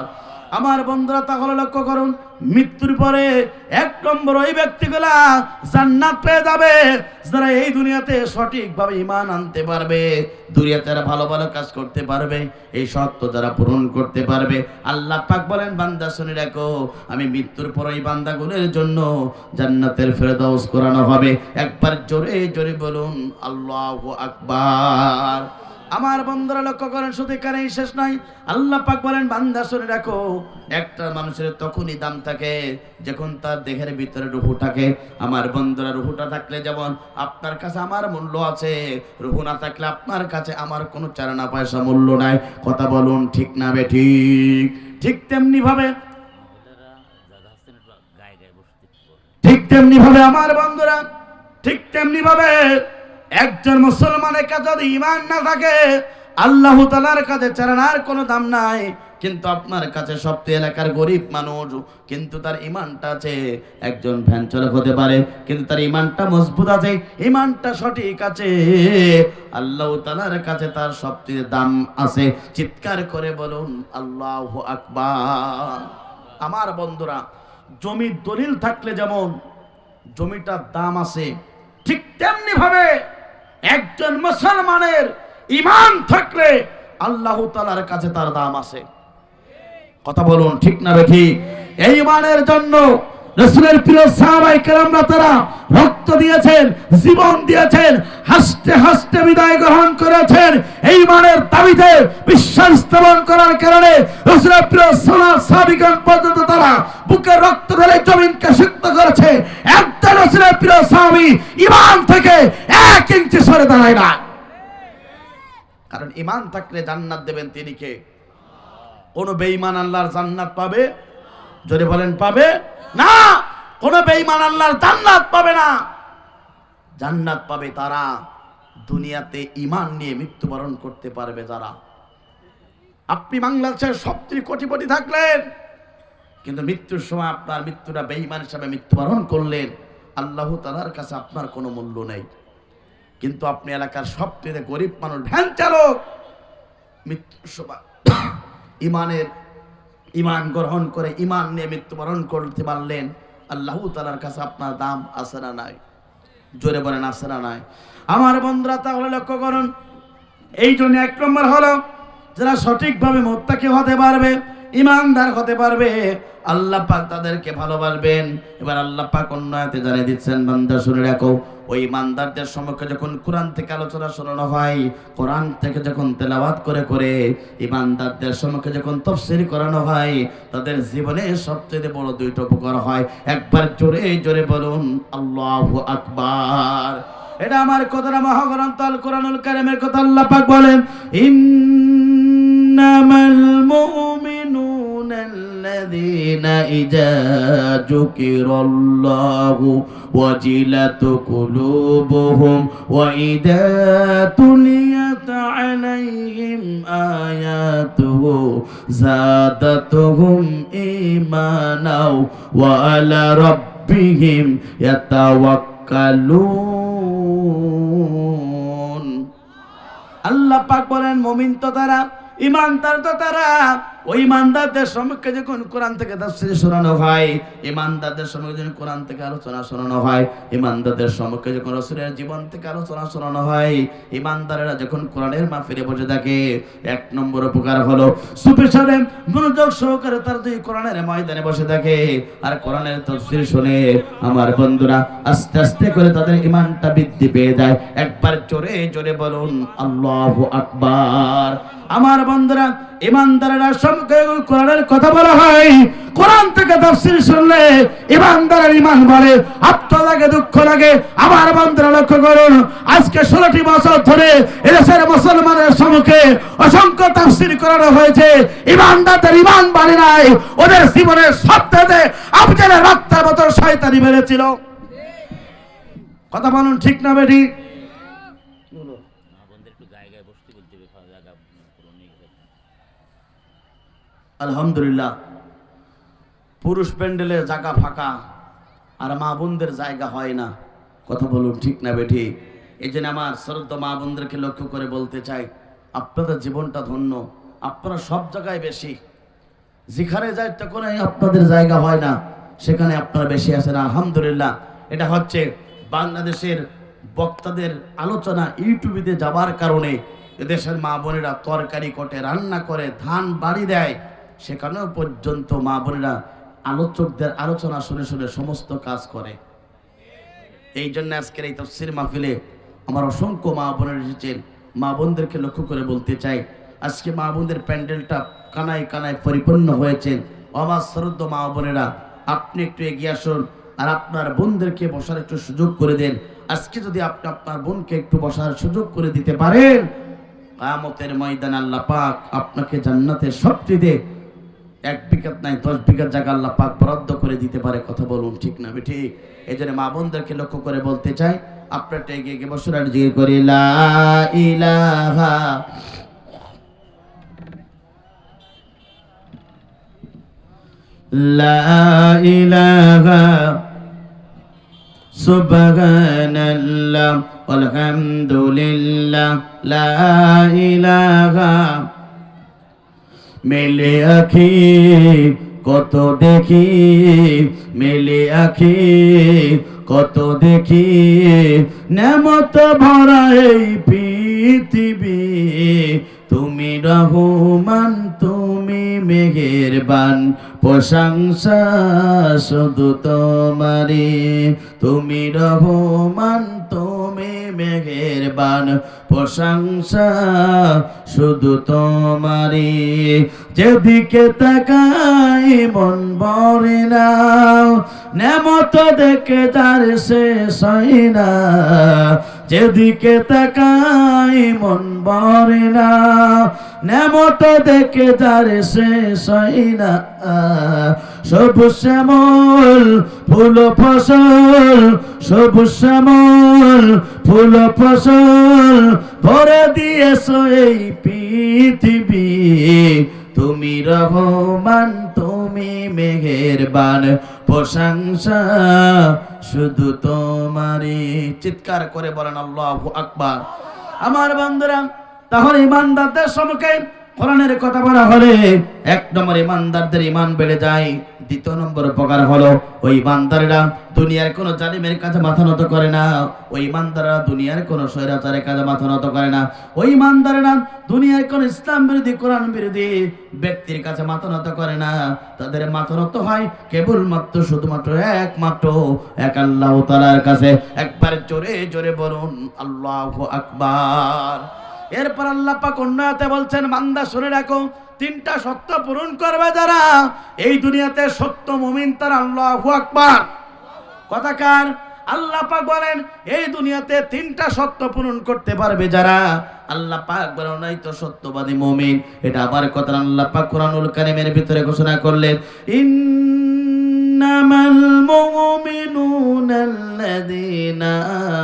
আমার বন্ধুরা, তাহলে লক্ষ্য করুন, মৃত্যুর পরে 1 নম্বর ওই ব্যক্তিগুলা জান্নাত পেয়ে যাবে যারা এই দুনিয়াতে সঠিকভাবে ঈমান আনতে পারবে, দুনিয়াতে যারা ভালো ভালো কাজ করতে পারবে, এই সত্য যারা পূরণ করতে পারবে। আল্লাহ পাক বলেন বান্দা শুনে রাখো, আমি মৃত্যুর পর এই বান্দাগুলোর জন্য জান্নাতের ফেরদাউস করানো হবে। একবার জোরে জোরে বলুন আল্লাহু আকবার। আমার বন্ধুরা লক্ষ্য করেন, শুধু এখানেই শেষ নয়। আল্লাহ পাক বলেন বান্দা শুনে রাখো, একটা মানুষের তখনই দাম থাকে যখন তার দেহের ভিতরে রূহু থাকে। আমার বন্ধুরা, রূহুটা থাকলে যেমন আপনার কাছে আমার মূল্য আছে, রূহু না থাকলে আপনার কাছে আমার কোনো চারানা পয়সা মূল্য নাই। কথা বলুন ঠিক না বেঠিক? ঠিক তেমনি ভাবে আমার বন্ধুরা, ঠিক তেমনি ভাবে একজন মুসলমানের কাছে যদি ঈমান না থাকে, আল্লাহ তাআলার কাছে চারানার কোনো দাম নাই। কিন্তু আপনার কাছে সবচেয়ে এলাকার গরিব মানুষ, কিন্তু তার ঈমানটা আছে, একজন ভ্যান চালক হতে পারে কিন্তু তার ঈমানটা মজবুত আছে, ঈমানটা সঠিক আছে, আল্লাহ তাআলার কাছে তার সবচেয়ে দাম আছে। চিৎকার করে বলুন আল্লাহু আকবার। আমার বন্ধুরা, জমির দলিল থাকলে যেমন জমিটার দাম আছে, ঠিক তেমনি ভাবে একজন মুসলমানের ঈমান থাকলে আল্লাহ তাআলার কাছে তার দাম আছে। কথা বলুন ঠিক না বেঠিক? এই ঈমানের জন্য রাসূলের প্রিয় সাহাবায়ে কেরামরা তারা রক্ত দিয়েছেন, জীবন দিয়েছেন, হাসতে হাসতে বিদায় গ্রহণ করেছেন ঈমানের দাবিতে বিশ্বাস স্থাপন করার কারণে। রাসূলের প্রিয় সাহাবীগণ পর্যন্ত তারা বুকে রক্ত ঢেলে জমিনকে সিক্ত করেছে। একজন রাসূলের প্রিয় সাহাবী ঈমান থেকে 1 ইঞ্চি সরে দাঁড়ায় না। কারণ ঈমান থাকলে জান্নাত দেবেন তিনি কে? কোন বেঈমান আল্লাহর জান্নাত পাবে? জোরে বলেন পাবে না। কোন বেঈমান আল্লাহর জান্নাত পাবে না। জান্নাত পাবে তারা দুনিয়াতে ঈমান নিয়ে মৃত্যুবরণ করতে পারবে যারা। আপনি বাংলাদেশের সবচেয়ে কোটিপতি থাকলেন, কিন্তু মৃত্যুর সময় আপনার মৃত্যুটা বেঈমান হিসেবে মৃত্যুবরণ করলেন, আল্লাহ তাআলার কাছে আপনার কোনো মূল্য নেই। কিন্তু আপনি এলাকার সবচেয়ে গরিব মানুষ, ভ্যান চালক, মৃত্যুর সময় ঈমান গ্রহণ করে ঈমান নিয়ে মৃত্যুবরণ করতে পারলেন, আল্লাহ তাআলার কাছে আপনার দাম আছে না নাই? জোরে বলেন আছে না নাই? আমার বন্ধুরা, তাহলে লক্ষ্য করুন, এই জন্য 1 নম্বর হলো যারা সঠিকভাবে মুত্তাকি হতে পারবে, ঈমানদার হতে পারবে, আল্লাহ পাক তাদেরকে ভালোবাসবেন। এবার আল্লাহ পাক অন্য আয়াতে জানিয়ে দিচ্ছেন, বান্দা শুনে রাখো, ওই ঈমানদারদের সম্মুখে যখন কোরআন থেকে আলোচনা শোনানো হয়, কোরআন থেকে যখন তেলাওয়াত করে করে ঈমানদারদের সম্মুখে যখন তাফসীর করানো হয়, তাদের জীবনে সবচেয়ে বড় 2টা উপকার হয়। একবার জোরে জোরে বলুন আল্লাহু আকবার। এটা আমার কথা না, মহাগ্রন্থ আল কোরআনুল কারীমের কথা। আল্লাহ পাক বলেন, ইন্নামাল মুমিনুনা আল্লাযীনা ইযা যুকিরাল্লাহু ওয়াজিলাত কুলুবুহুম ওয়া ইযা তুলিয়াত আলাইহিম আয়াতুহু যাদাতুহুম ঈমানাও ওয়া আলা রাব্বিহিম ইয়াতাওয়াক্কালুন। আল্লাহ পাক বলেন, মুমিন তো তারা, ঈমানদার তো তারা, ওই ঈমানদারদের সম্মুখে যখন কোরআন থেকে তাফসীর শোনানো হয়, ঈমানদারদের সম্মুখে যখন কোরআন থেকে আলোচনা শোনানো হয়, ঈমানদারদের সম্মুখে যখন রাসূলের জীবন থেকে আলোচনা শোনানো হয়, ঈমানদারেরা যখন কোরআনের মাহফিলে বসে থাকে, 1 নম্বর উপকার হলো সুপেশারে মনোযোগ সহকারে তারা যদি কোরআনের ময়দানে বসে থাকে আর কোরআনের তাফসীর শুনে, আমার বন্ধুরা, আস্তে আস্তে করে তাদের ঈমানটা বৃদ্ধি পেয়ে যায়। একবার জোরে জোরে বলুন আল্লাহু আকবার। আমার বন্ধুরা, ঈমানদারেরা সম্মুখে কোরআনের কথা বলা হয়, কোরআন থেকে তাফসীর শুনলে ঈমানদারের ঈমান বাড়ে, আত্মা লাগে, দুঃখ লাগে। আমার বন্ধুরা লক্ষ্য করুন, আজকে 16টি বছর ধরে এদেশের মুসলমানের সম্মুখে অসংখ্য তাফসীর করানো হয়েছে, ঈমানদারদের ঈমান বাড়ে নাই। ওদের জীবনের সবচেয়ে আফজালের রক্তের মতো শয়তানি বেড়েছিল। কথা বলুন ঠিক না বেঠিক? আলহামদুলিল্লাহ, পুরুষ প্যান্ডেলে জায়গা ফাঁকা আর মা বোনদের জায়গা হয় না। কথা বলুন ঠিক না বেঠি? এই জন্য আমার শ্রদ্ধা মা বোনদেরকে লক্ষ্য করে বলতে চাই, আপনাদের জীবনটা ধন্য। আপনারা সব জায়গায় বেশি, যেখানে যায় তখন আপনাদের জায়গা হয় না, সেখানে আপনারা বেশি আছেন। আলহামদুলিল্লাহ, এটা হচ্ছে বাংলাদেশের বক্তাদের আলোচনা ইউটিউবে যাবার কারণে এদেশের মা বোনেরা তরকারি কোটে, রান্না করে, ধান বাড়ি দেয়, সেখানেও পর্যন্ত মা বোনেরা আলোচকদের আলোচনা শুনে শুনে সমস্ত কাজ করে। এই জন্য আজকের এই তাফসীর মাহফিলে আমার অসংখ্য মা বোনেরা এসেছেন। মা বোনদেরকে লক্ষ্য করে বলতে চাই, আজকে মা বোনদের প্যান্ডেলটা কানায় কানায় পরিপূর্ণ হয়েছে। আমার শ্রদ্ধা মা বোনেরা, আপনি একটু এগিয়ে আসুন আর আপনার বোনদেরকে বসার একটু সুযোগ করে দেন। আজকে যদি আপনি আপনার বোনকে একটু বসার সুযোগ করে দিতে পারেন, কিয়ামতের ময়দানে আল্লাহ পাক আপনাকে জান্নাতের সবচেয়ে 1 বিঘা নাই 10 বিঘা জায়গা আল্লাহ পাক বরাদ্দ করে দিতে পারে। কথা বলুন ঠিক না ঠিক? এই জন্য মা বোনদেরকে লক্ষ্য করে বলতে চাই, আপনারা এগিয়ে গিয়ে বসুন আর জিকির করি লা ইলাহা লা ইলাহা সুবহানাল্লাহ আলহামদুলিল্লাহ লা ইলাহা। মেলে আখি কত দেখি, মেলে আখি কত দেখি, নেমত ভরা এই পৃথিবী, তুমি রহমান তুমি মেহেরবান, প্রশংসা শুধু তোমারই। তুমি রহমান তুমি মেহেরবান, প্রশংসা শুধু তোমারই। যেদিকে তাকাই মন ভরে না, নেমত দেখে তার শেষ হয় না। যেদিকে তাকাই মন ভরে না, নেমত দেখে তার শেষ হয় না। সবুজ শ্যামল ফুল ফসল, সবুজ শ্যামল ফুল ফসল ভরে দিয়েছো এই পৃথিবী। তুমি রহমান তুমি মেহেরবান, প্রশংসা শুধু তোমারই। চিৎকার করে বলেন আল্লাহু আকবার। আমার বন্ধুরা, তাহলে ইমানদারদের সম্মুখে কোরআনের কথা বলা হলে এক নম্বর ইমানদারদের ইমান বেড়ে যায়। দ্বিতীয় নম্বর উপকার হলো ওই ইমানদারেরা দুনিয়ার কোনো জালিমের কাছে মাথা নত করে না। ওই ইমানদাররা দুনিয়ার কোনো স্বৈরাচারের কাছে মাথা নত করে না। ওই ইমানদারেরা দুনিয়ার কোনো ইসলাম বিরোধী কোরআন বিরোধী ব্যক্তির কাছে মাথা নত করে না। তাদের মাথা নত হয় কেবলমাত্র শুধুমাত্র একমাত্র এক আল্লাহ তাআলার কাছে। একবার জোরে জোরে বলুন আল্লাহু আকবার। এরপর আল্লাহ পাক অন্য আয়াতে বলছেন, বান্দা শুনে রাখো, তিনটা শর্ত পূরণ করবে যারা এই দুনিয়াতে সত্য মুমিন তারা। আল্লাহু আকবার। কথাকার আল্লাহ পাক বলেন এই দুনিয়াতে তিনটা শর্ত পূরণ করতে পারবে যারা। আল্লাহ পাক বলেন নাই তো সত্যবাদী মুমিন। এটা আবার কথা আল্লাহ পাক কোরআনুল কারীমের ভিতরে ঘোষণা করলেন, ইন্নামাল মুমিনুনা আল্লাযীনা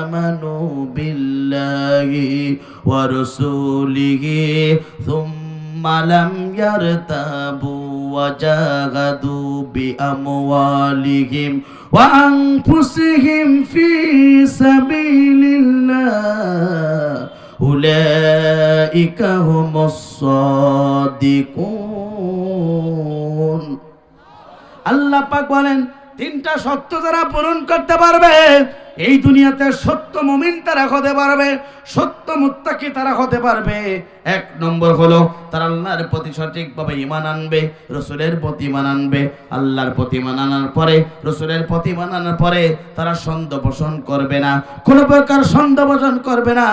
আমানু বিল্লাহি ওয়া রাসূলিহি সুম্মা লাম ইয়ারতাবু ওয়া জাহাদু বিআমওয়ালিহিম ওয়া আনফুসিহিম ফি সাবিলিল্লাহ উলাইকা হুমুস সাদিকুন। আল্লাহ পাক বলেন তিনটা সত্য যারা পূরণ করতে পারবে এই দুনিয়াতে সত্য মুমিন তারা হতে পারবে, সত্য মুত্তাকি তারা হতে পারবে। এক নম্বর হলো তারা আল্লাহর প্রতি সঠিকভাবে ঈমান আনবে, রাসূলের প্রতি ঈমান আনবে। আল্লাহর প্রতি ঈমান আনার পরে, রাসূলের প্রতি ঈমান আনার পরে তারা সন্দেহ পোষণ করবে না, কোনো প্রকার সন্দেহ পোষণ করবে না।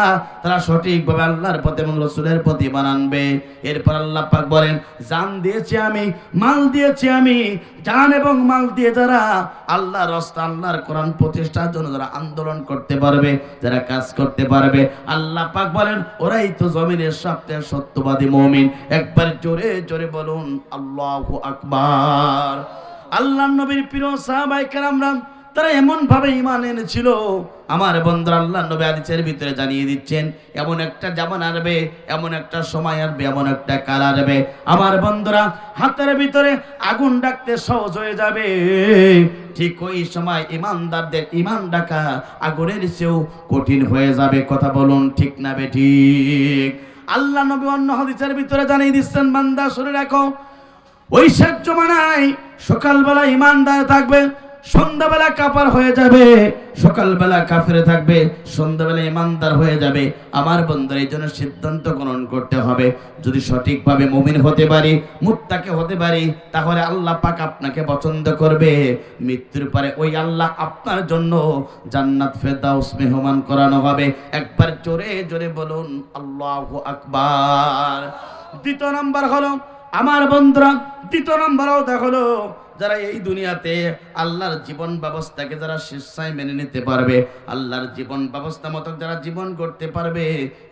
তারা সঠিকভাবে আল্লাহর প্রতি এবং রাসূলের প্রতি ঈমান আনবে। এরপর আল্লাহ পাক বলেন, জান দিয়েছি আমি, মাল দিয়েছি আমি। জান এবং মাল দিয়ে যারা আল্লাহর রাস্তা আল্লাহর কোরআন প্রতিষ্ঠার জন্য যারা আন্দোলন করতে পারবে, যারা কাজ করতে পারবে, আল্লাহ পাক বলেন ওরাই তো জমিনের সবচেয়ে সত্যবাদী মুমিন। একবার জোরে জোরে বলুন আল্লাহু আকবার। আল্লাহর নবীর প্রিয় সাহাবায়ে কেরামরা তারা এমন ভাবে ঈমান এনেছিল। আমার বন্ধুরা, আল্লাহর নবী হাদিসের ভিতরে জানিয়ে দিচ্ছেন এমন একটা জামানা আসবে, এমন একটা সময় আসবে, এমন একটা কাল আসবে আমার বন্ধুরা হাতের ভিতরে আগুন ডাকতে সহজ হয়ে যাবে। ঠিক ওই সময় ইমানদারদের ঈমান ডাকা আগুনের চেয়েও কঠিন হয়ে যাবে। কথা বলুন ঠিক না বেঠিক? আল্লাহ নবী অন্য হাদিসের ভিতরে জানিয়ে দিচ্ছেন, বান্দা শুনে রাখো, ওই শেষ জমানায় সকালবেলা ইমানদার থাকবে, সন্ধ্যাবেলা কাফের হয়ে যাবে। সকালবেলা কাফের থাকবে, সন্ধ্যাবেলা ইমানদার হয়ে যাবে। আমার বন্ধুরা, এই জন্য সিদ্ধান্ত গ্রহণ করতে হবে। যদি সঠিকভাবে মুমিন হতে পারি, মুত্তাকি হতে পারি, তাহলে আল্লাহ পাক আপনাকে পছন্দ করবে। মৃত্যুর পরে ওই আল্লাহ আপনার জন্য জান্নাত ফেরদাউস মেহমান করানো হবে। একবার জোরে জোরে বলুন আল্লাহু আকবার। দ্বিতীয় নাম্বার হলো আমার বন্ধুরা, দ্বিতীয় নাম্বারও দেখলো যারা এই দুনিয়াতে আল্লাহর জীবন ব্যবস্থাকে যারা স্বেচ্ছায় মেনে নিতে পারবে, আল্লাহর জীবন ব্যবস্থা মতো যারা জীবন করতে পারবে,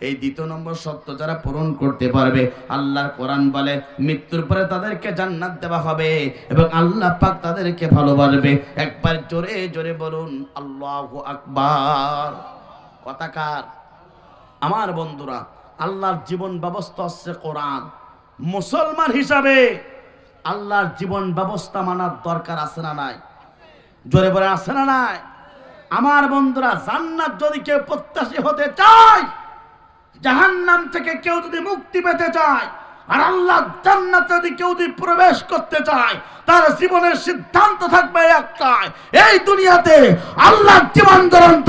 এই দ্বিতীয় নম্বর সত্য যারা পূরণ করতে পারবে, আল্লাহর কোরআন বলে মৃত্যুর পরে তাদেরকে জান্নাত দেওয়া হবে এবং আল্লাহ পাক তাদেরকে ভালোবাসবে। একবার জোরে জোরে বলুন আল্লাহু আকবার। কথাকার আমার বন্ধুরা, আল্লাহর জীবন ব্যবস্থা হচ্ছে কোরআন। মুসলমান হিসাবে আল্লাহর জীবন ব্যবস্থা মানার দরকার আছে না নাই? জোরে বলে আছে না নাই? আমার বন্ধুরা, জান্নাত যদি কেউ প্রত্যাশী হতে চায়, জাহান্নাম থেকে কেউ যদি মুক্তি পেতে চায়, আর আল্লাহ জান্নাতে যদি কেউ যদি প্রবেশ করতে চায়, তার জীবনের সিদ্ধান্ত থাকবে একটাই, এই দুনিয়াতে আল্লাহর জীবন গ্রন্থ,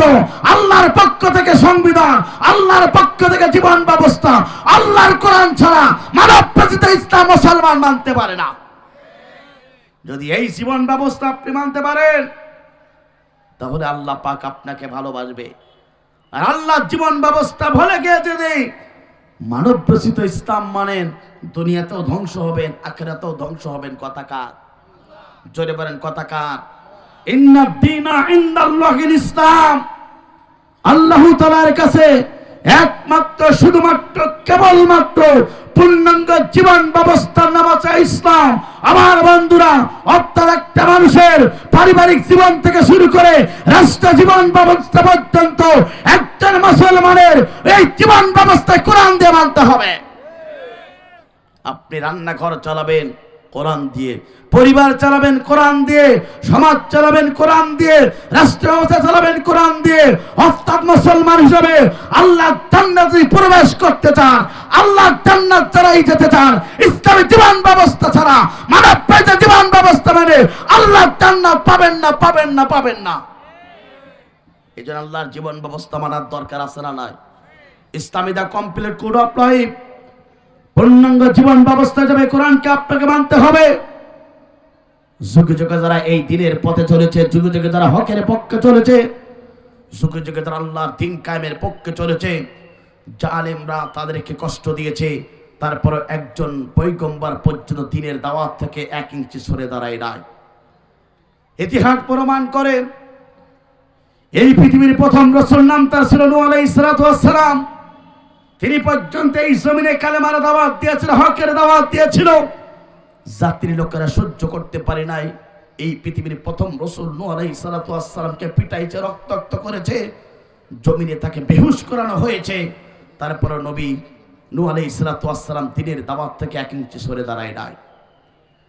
আল্লাহর পক্ষ থেকে সংবিধান, আল্লাহর পক্ষ থেকে জীবন ব্যবস্থা, আল্লাহর কোরআন ছাড়া মানব রচিত ইসলাম মুসলমান মানতে পারে না। যদি এই জীবন ব্যবস্থা আপনি মানতে পারেন তাহলে আল্লাহ পাক আপনাকে ভালোবাসবে। আর আল্লাহর জীবন ব্যবস্থা ভুলে গিয়ে যদি মানব রচিত ইসলাম মানেন, দুনিয়াতেও ধ্বংস হবেন, আখিরাতেও ধ্বংস হবেন। কথা কার? জোরে বলেন কথা কার? ইন্নাদ দীনা ইনদাল্লাহিল ইসলাম। আল্লাহ তাআলার কাছে একমাত্র শুধুমাত্র কেবলমাত্র পূর্ণাঙ্গ জীবন ব্যবস্থার নাম আছে ইসলাম। আমার বন্ধুরা, অর্থাৎ একটা মানুষের পারিবারিক জীবন থেকে শুরু করে রাষ্ট্র জীবন ব্যবস্থা পর্যন্ত একজন মুসলমানের এই জীবন ব্যবস্থা কোরআন দিয়ে মানতে হবে। আপনি রান্নাঘর চালাবেন কোরআন দিয়ে, পরিবার চালাবেন কোরআন দিয়ে, সমাজ চালাবেন কোরআন দিয়ে, রাষ্ট্র ব্যবস্থা চালাবেন কোরআন দিয়ে। অর্থাৎ মুসলমান হিসেবে আল্লাহ জান্নাতে প্রবেশ করতে চান, আল্লাহ জান্নাত ছাড়াই যেতে চান, ইসলামী জীবন ব্যবস্থা ছাড়া মানব রচিত জীবন ব্যবস্থা মানে আল্লাহ জান্নাত পাবেন না, পাবেন না, পাবেন না। এই জন্য আল্লাহর জীবন ব্যবস্থা মানার দরকার আছে না নাই? ইসলামী the complete code of life, পূর্ণাঙ্গ জীবন ব্যবস্থা যাবে কোরআনকে আপনাকে মানতে হবে। যুগে যুগে যারা এই দিনের পথে চলেছে, যুগে যুগে যারা হকের পক্ষে চলেছে, যুগে যুগে যারা আল্লাহর দ্বীন কায়েমের পক্ষে চলেছে, জালেমরা তাদেরকে কষ্ট দিয়েছে, তারপর একজন পয়গম্বর পর্যন্ত দ্বীনের দাওয়াত থেকে 1 ইঞ্চি সরে দাঁড়ায় নাই। ইতিহাস প্রমাণ করে এই পৃথিবীর প্রথম রাসূল নাম তার ছিল নূহ আলাইহিস সালাতু ওয়াস সালাম। তিনি পর্যন্ত এই জমিনে কালেমার দাওয়াত দিয়েছিল, হকের দাওয়াত দিয়েছিল। জাতির লোকেরা সহ্য করতে পারে নাই। এই পৃথিবীর প্রথম রাসূল নূহ আলাইহিস সালাতু ওয়াস সালামকে পিটাইছে, রক্তাক্ত করেছে, জমিনে তাকে বেহুশ করানো হয়েছে। তারপর নবী নূহ আলাইহিস সালাতু ওয়াস সালাম দ্বীনের দাওয়াত থেকে 1 ইঞ্চি সরে দাঁড়ায় নাই।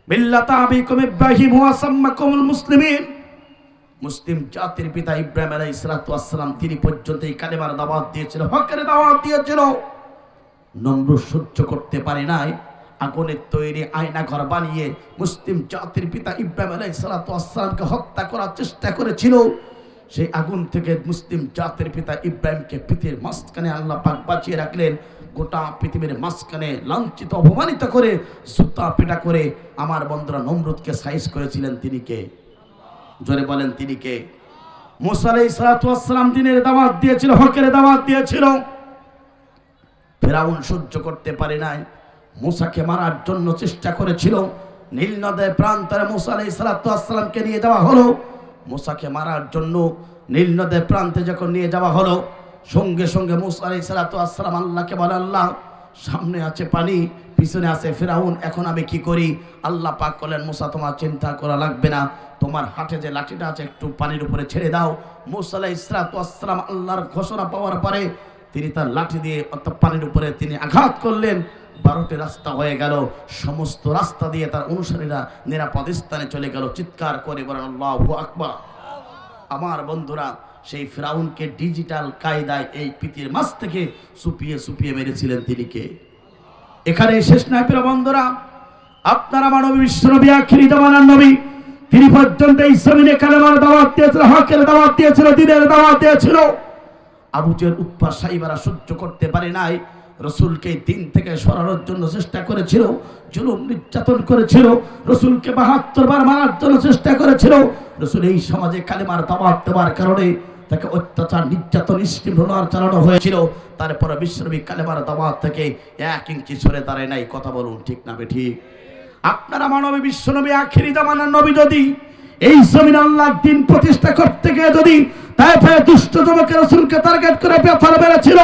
মিল্লাতা আবিকুম ইব্রাহিম ওয়া সাম্মাকুমুল মুসলিমিন। মুসলিম জাতির পিতা ইব্রাহিম আলাইহিস সালাতু ওয়াস সালাম তিনি পর্যন্ত এই কালেমার দাওয়াত দিয়েছিল, হকের দাওয়াত দিয়েছিল। নমরুদ সহ্য করতে পারে নাই। আগুনের তৈরি আয়না ঘর বানিয়ে মুসলিম জাতির পিতা ইব্রাহিম আলাইহিস সালাতু ওয়াস সালামকে হত্যা করার চেষ্টা করেছিল। সেই আগুন থেকে মুসলিম জাতির পিতা ইব্রাহিমকে পৃথিবীর মাঝখানে আল্লাহ পাক বাঁচিয়ে রাখলেন। গোটা পৃথিবীর মাঝখানে লাঞ্ছিত অপমানিত করে জুতা পিটা করে আমার বন্ধুরা নমরুদকে সাইজ করেছিলেন। তিনি কে? জোরে বলেন তিনি কে? মুসা আলাইহিস সালাতু ওয়াস সালাম দ্বীনের দাওয়াত দিয়েছিল, হকের দাওয়াত দিয়েছিল। ফেরাউন সহ্য করতে পারে নাই, মুসাকে মারার জন্য চেষ্টা করেছিল। নীল নদের প্রান্তরে মুসা আলাইহিস সালাতু ওয়াস সালামকে নিয়ে যাওয়া হলো। মুসাকে মারার জন্য নীল নদের প্রান্তে যখন নিয়ে যাওয়া হলো, সঙ্গে সঙ্গে মুসা আলাইহিস সালাতু ওয়াস সালাম আল্লাহকে বলে, আল্লাহ সামনে আছে পানি, পিছনে আছে ফেরাউন, এখন আমি কি করি? আল্লাহ পাক বলেন, মুসা তোমার চিন্তা করা লাগবে না, তোমার হাতে যে লাঠিটা আছে একটু পানির উপরে ছেড়ে দাও। মুসা আলাইহিস সালাতু ওয়াস সালাম আল্লাহর ঘোষণা পাওয়ার পরে তিনি তার লাঠি দিয়ে অর্থাৎ পানির উপরে তিনি আঘাত করলেন। 12টি রাস্তা হয়ে গেল। সমস্ত রাস্তা দিয়ে তার অনুসারীরা নিরাপদ স্থানে চলে গেল। চিৎকার করে বলেন আল্লাহু আকবার। আমার বন্ধুরা, সেই ফিরাউনকে ডিজিটাল কায়দায় এই পৃথিবীর মাঝ থেকে সুপিয়ে সুপিয়ে মেরেছিলেন তিনি কে? এখানে শেষ নয় প্রিয় বন্ধুরা, আপনারা মানব বিশ্বনবী আখিরি জামানার নবী, তিনি পর্যন্ত এই জমিনে কালেমার দাওয়াত দিয়েছিল, হকের দাওয়াত দিয়েছিল, দ্বীনের দাওয়াত দিয়েছিল। আবু জেহেল উতবা সাইবারা সহ্য করতে পারে নাই। রসুলকে দিন থেকে সরানোর জন্য চেষ্টা করেছিল, জুলুম নির্যাতন করেছিল, রসুলকে 72 বার মারার জন্য চেষ্টা করেছিল। রসুল এই সমাজে কালেমার দাওয়াত দেওয়ার কারণে তাকে অত্যাচার, নির্যাতন, নিষ্পীড়ন চালানো হয়েছিল। তারপরে বিশ্বনবী কালেমার দাওয়াত থেকে 1 ইঞ্চি সরে দাঁড়ায় নাই। কথা বলুন ঠিক না বেঠিক? আপনারা মানবী বিশ্বনবী আখিরি জামানার নবী যদি এই জমিন আল্লাহর দ্বীন প্রতিষ্ঠা করতে গিয়ে যদি তাইফের দুষ্ট যুবকের রাসূলকে টার্গেট করে পাথর মেরেছিল,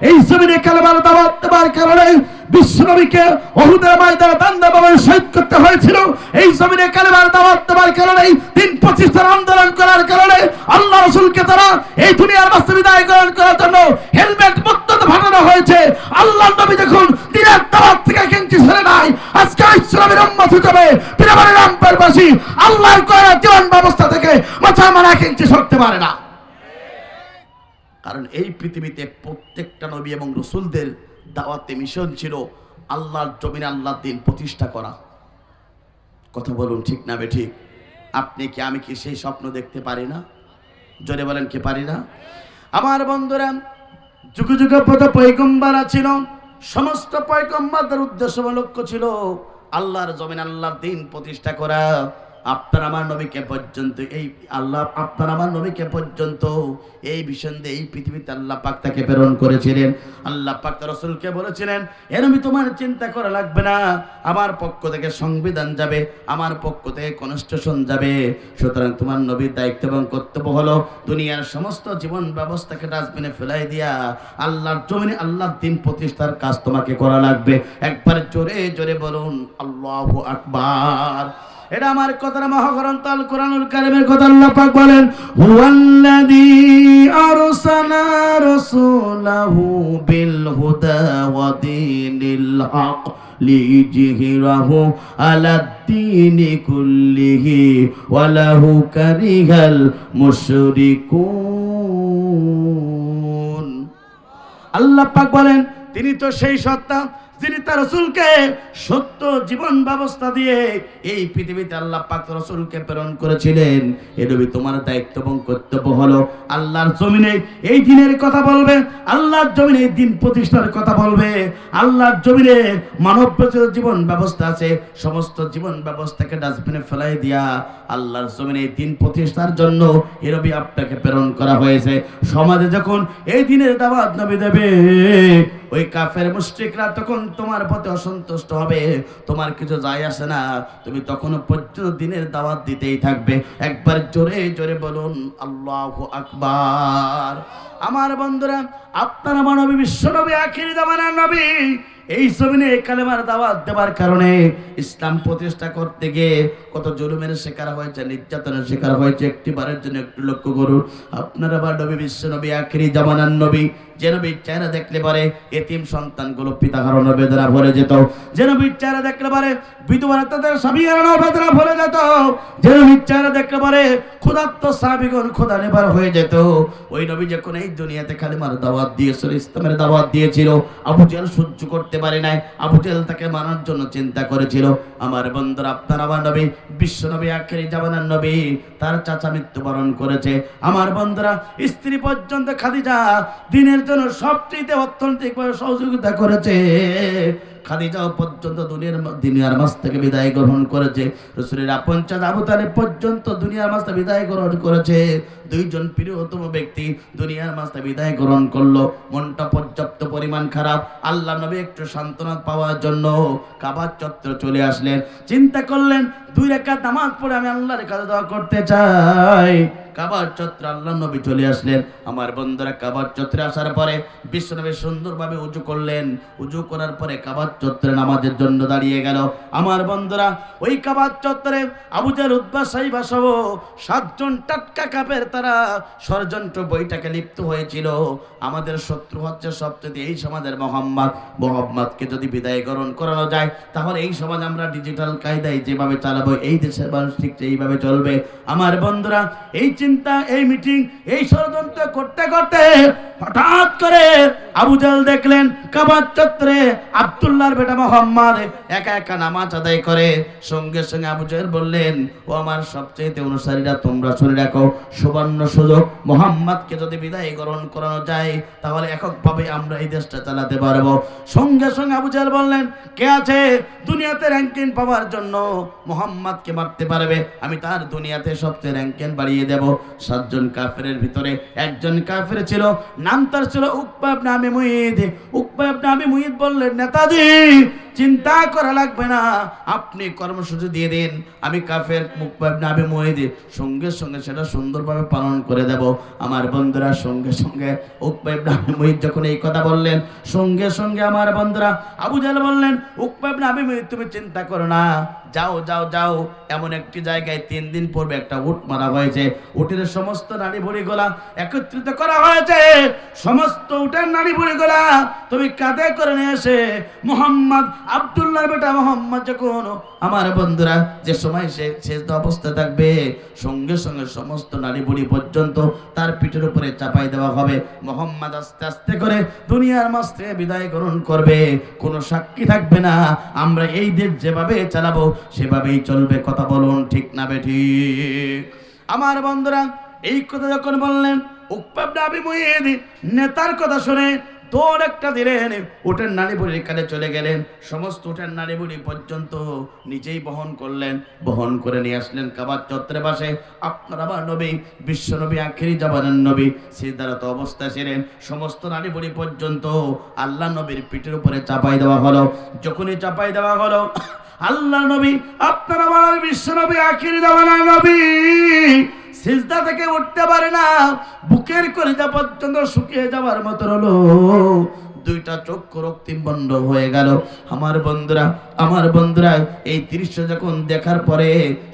এই জমিনে কালেমার দাওয়াত দেওয়ার কারণে বিশ্বনবীকে উহুদের ময়দানে দান্দাভাবে শহীদ করতে হয়েছিল। এই জমিনে কালেমার দাওয়াত দেওয়ার কারণে, দ্বীন প্রতিষ্ঠার আন্দোলন করার কারণে আল্লাহ রাসূলকে তারা এই দুনিয়ার বাস্তবে বিদায় গ্রহণ করার জন্য হেলমেট মুক্ত ফাটানো হয়েছে। আল্লাহ নবী যখন দ্বীনের দাওয়াত থেকে কিঞ্চিত সরে নাই, আজকে ইসলামের উম্মত হিসেবে পৃথিবীর রামপুরবাসী আল্লাহর কোরআনের জীবন ব্যবস্থা থেকে মাথা মারা কিঞ্চিত সরতে পারে না। কারণ এই পৃথিবীতে প্রত্যেকটা নবী এবং রাসূলদের দাওয়াতে মিশন ছিল আল্লাহর জমিনে আল্লাহর দ্বীন প্রতিষ্ঠা করা। কথা বলুন ঠিক না বেঠিক? আপনি কি আমি কি সেই স্বপ্ন দেখতে পারি না? জোরে বলেন কি পারি না? আমার বন্ধুরা, যুগে যুগে পথ পয়গম্বর ছিল, সমস্ত পয়গম্বরদের উদ্দেশ্য বা লক্ষ্য ছিল আল্লাহর জমিন আল্লাহর দ্বীন প্রতিষ্ঠা করা। আপনার আমার নবীকে পর্যন্ত এই আল্লাহ, আপনার আমার নবীকে পর্যন্ত এই ভীষণ এই পৃথিবীতে আল্লাহ পাক তাকে প্রেরণ করেছিলেন। আল্লাহ পাক তার রাসূলকে বলেছিলেন, এ নবী তোমার চিন্তা করা লাগবে না, আমার পক্ষ থেকে সংবিধান যাবে, আমার পক্ষ থেকে কনস্টিটিউশন যাবে। সুতরাং তোমার নবীর দায়িত্ব এবং কর্তব্য হলো দুনিয়ার সমস্ত জীবন ব্যবস্থাকে ডাস্টবিনে ফেলাই দিয়া আল্লাহর জমিনে আল্লাহর দ্বীন প্রতিষ্ঠার কাজ তোমাকে করা লাগবে। একবার জোরে জোরে বলুন আল্লাহু আকবার। এটা আমার কথা না, মহাগ্রন্থ আল কোরআনুল কারীমের কথা। আল্লাহ পাক বলেন, হুয়াল্লাযী আরসালা রাসূলাহু বিল হুদা ওয়া দীনিল হক লিইয়ুযহিরাহু আলাদ-দীনি কুল্লিহি ওয়া লাহু কারিহাল মুশরিকুন। আল্লাহ পাক বলেন, তিনি তো সেই সত্তা যিনি তার রাসূলকে সত্য জীবন ব্যবস্থা দিয়ে এই পৃথিবীতে আল্লাহ পাক রাসূলকে প্রেরণ করেছিলেন। এ নবী তোমার দায়িত্ব এবং কর্তব্য হলো আল্লাহর জমিনে এই দ্বীনের কথা বলবে, আল্লাহর জমিনে এই দ্বীন প্রতিষ্ঠার কথা বলবে। আল্লাহর জমিনে মানব জীবন ব্যবস্থা আছে, সমস্ত জীবন ব্যবস্থাকে ডাস্টবিনে ফেলাই দিয়া আল্লাহর জমিনে এই দ্বীন প্রতিষ্ঠার জন্য এ নবী আপনাকে প্রেরণ করা হয়েছে। সমাজে যখন এই দ্বীনের দাওয়াত নবী দেবে, ওই কাফের মুশরিকরা তখন তোমার প্রতি অসন্তুষ্ট হবে, তোমার কিছু যায় আসে না, তুমি তখনও পর্যন্ত দ্বীনের দাওয়াত দিতেই থাকবে। একবার জোরে জোরে বলুন আল্লাহু আকবার। আমার বন্ধুরা, আপনার আমার নবী বিশ্ব নবী, আখিরি জামানার নবী, এই জমিনে কালেমার দাওয়াত দেওয়ার কারণে ইসলাম প্রতিষ্ঠা করতে গিয়ে কত জুলুমের শিকার হয়েছে, নির্যাতনের শিকার হয়েছে। একটিবারের জন্য একটু লক্ষ্য করুন, আপনার আবার নবী বিশ্ব নবী, আখিরি জামানার নবী, যে নবীর চেহারা দেখলে পারে এতিম সন্তানগুলো পিতা হারানোর বেদনা ভরে যেত, যে নবীর চেহারা দেখলে পারে বিধবারা তাদের স্বামী হারানোর বেদনা ভরে যেত, যে নবীর চেহারা দেখলে পারে ক্ষুধার্ত সাহাবীগণ ক্ষুধা নিবারণ হয়ে যেত। ওই নবী যখন এই দুনিয়াতে কালেমার দাওয়াত দিয়েছিল, ইসলামের দাওয়াত দিয়েছিল, আবু জেহেল সহ্য করতে পারে নাই, আবু জেহেল তাকে মারার জন্য চিন্তা করেছিল। আমার বন্ধুরা, আপনার আমার নবী বিশ্ব নবী, আখিরি জামানার নবী, তার চাচা মৃত্যুবরণ করেছে। আমার বন্ধুরা, স্ত্রী পর্যন্ত খাদিজা দ্বীনের জন্য সবচেয়ে অর্থনৈতিকভাবে সহযোগিতা করেছে। খাদিজাও পর্যন্ত দুনিয়ার মাঝ থেকে বিদায় গ্রহণ করেছে। রাসূলের আপন চাচা আবু তালেব পর্যন্ত দুনিয়ার মাঝ থেকে বিদায় গ্রহণ করেছে। দুইজন প্রিয়তম ব্যক্তি দুনিয়ার মাঝ থেকে বিদায় গ্রহণ করলো। মনটা পর্যাপ্ত পরিমাণ খারাপ। আল্লাহ নবী একটু সান্ত্বনা পাওয়ার জন্য কাবার চত্বরে চলে আসলেন। চিন্তা করলেন, 2 রাকাত নামাজ পড়ে আমি আল্লাহর কাছে দোয়া করতে চাই। কাবার চত্বরে আল্লাহ নবী চলে আসলেন। আমার বন্ধুরা, কাবার চত্বরে আসার পরে বিশ্বনবী সুন্দরভাবে উজু করলেন। উজু করার পরে কাবার চত্বরে নামাজের জন্য দাঁড়িয়ে গেল। আমার বন্ধুরা, ওই কাবার চত্বরে আবু জেহেল, উতবা, সাইবা সহ 7 জন টাটকা কাফের তারা ষড়যন্ত্র বইটাকে লিপ্ত হয়েছিল। আমাদের শত্রু হচ্ছে সবচেয়ে এই সমাজের মোহাম্মদকে যদি বিদায় গ্রহণ করানো যায়, তাহলে এই সমাজ আমরা ডিজিটাল কায়দায় যেভাবে চালাবো, এই দেশের মানুষ ঠিক এইভাবে চলবে। আমার বন্ধুরা, এই চিন্তা, এই মিটিং, এই ষড়যন্ত্র করতে করতে হঠাৎ করে আবু জেহেল দেখলেন কাবার চত্বরে আব্দুল্লাহর বেটা মোহাম্মদ একা একা নামাজ আদায় করে। সঙ্গে সঙ্গে আবু জেহেল বললেন, ও আমার সবচেয়ে অনুসারীরা, তোমরা শুনে রাখো, সুবর্ণ সুযোগ, মোহাম্মদকে যদি বিদায় গ্রহণ করানো যায় তাহলে এককভাবে আমরা এই দেশটা চালাতে পারবো। সঙ্গে সঙ্গে আবু জেহেল বললেন, কে আছে দুনিয়াতে র্যাঙ্কিং পাওয়ার জন্য মোহাম্মদকে মারতে পারবে? আমি তার দুনিয়াতে সবচেয়ে র্যাঙ্কিং বাড়িয়ে দেব। 7 জন কাফেরের ভিতরে একজন কাফের ছিল, নাম তার ছিল উকবা ইবনে আবি মুঈত। উকবা ইবনে আবি মুঈত বললেন, নেতাজি চিন্তা করা লাগবে না, আপনি কর্মসূচি দিয়ে দিন, আমি কাফের উকবা ইবনে আবি মুঈত সঙ্গে সঙ্গে সেটা সুন্দরভাবে পালন করে দেব। আমার বন্ধুরা, সঙ্গে সঙ্গে উকবা ইবনে আবি মুঈত যখন এই কথা বললেন, সঙ্গে সঙ্গে আমার বন্ধুরা আবু জেহেল বললেন, উকবা ইবনে আবি মুঈত তুমি চিন্তা করো না, যাও যাও যাও, এমন একটি জায়গায় 3 দিন পূর্বে একটা উট মারা হয়েছে, উটের সমস্ত নাড়ি ভুঁড়িগুলা একত্রিত করা হয়েছে, সমস্ত উটের নাড়ি ভুঁড়িগুলা তুমি কাঁধে করে নিয়ে এসে মোহাম্মদ, আব্দুল্লাহর বেটা মোহাম্মদ যখন আমার বন্ধুরা যে সময় সে শেষ অবস্থায় থাকবে, সঙ্গে সঙ্গে সমস্ত নাড়ি ভুঁড়ি পর্যন্ত তার পিঠের উপরে চাপাই দেওয়া হবে। মোহাম্মদ আস্তে আস্তে করে দুনিয়ার মাঝ থেকে বিদায় গ্রহণ করবে, কোনো সাক্ষী থাকবে না, আমরা এই দেশ যেভাবে চালাবো সেভাবেই চলবে। কথা বলুন ঠিক না বেঠিক? আমার বন্ধুরা, এই কথা যখন বললেন উকবা ইবনে আবি মুঈদ নেতার কথা শুনে দৌড় একটা দিলেন, উটের নাড়ি বুড়ির কাছে চলে গেলেন, সমস্ত উটের নাড়ি বুড়ি পর্যন্ত নিজেই বহন করলেন, বহন করে নিয়ে আসলেন কাবার চত্বরে বসে। আপনার আমার নবী, বিশ্ব নবী, আখিরি জামানের নবী সিজদারত অবস্থায় ছিলেন। সমস্ত নাড়ি বুড়ি পর্যন্ত আল্লাহ নবীর পিঠের উপরে চাপাই দেওয়া হলো। যখনই চাপাই দেওয়া হলো, আল্লাহ নবী, আপনার আমার বিশ্ব নবী, আখিরি জামানের নবী সিজদা থেকে উঠতে পারে না, বুকের কলিজা পর্যন্ত শুকিয়ে যাওয়ার মতো হলো, দুইটা চক্ষু রক্তিম বন্ধ হয়ে গেল। আমার বন্ধুরা এই দৃশ্য যখন দেখার পরে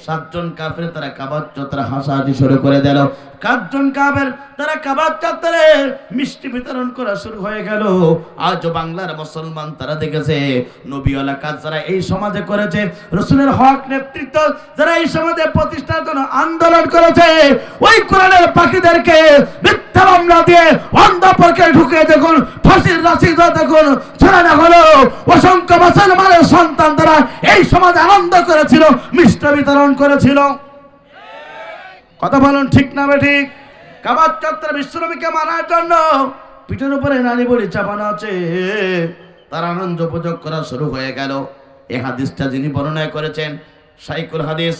7 জন কাফের তারা কাবার চত্বরে হাসাহাসি শুরু করে দিল। 7 জন কাফের তারা কাবার চত্বরে মিষ্টি বিতরণ করা শুরু হয়ে গেল। আজ বাংলার মুসলমান তারা দেখেছে নবীওয়ালা কাজ যারা এই সমাজে করেছে, রাসূলের হক নেতৃত্ব যারা এই সমাজে প্রতিষ্ঠার জন্য আন্দোলন করেছে, ওই কোরআনের পাখিদেরকে মিথ্যা মামলা দিয়ে অন্ধপরকে ঢুকে দেখুন ফাঁসির রাশি দেখুন ছড়ানো হলো। অসংখ্য মুসলমানের সন্তান তারা এই সমাজ আনন্দ করেছিল, মিষ্টি বিতরণ করেছিল। কথা বলুন ঠিক না বেঠিক? কাবার চত্বরে বিশ্বনবীকে মানার জন্য পিঠের উপরে নারী বলি চাপানো আছে, তার আনন্দ উপভোগ করা শুরু হয়ে গেল। এই হাদিসটা যিনি বর্ণনা করেছেন শাইখুল হাদিস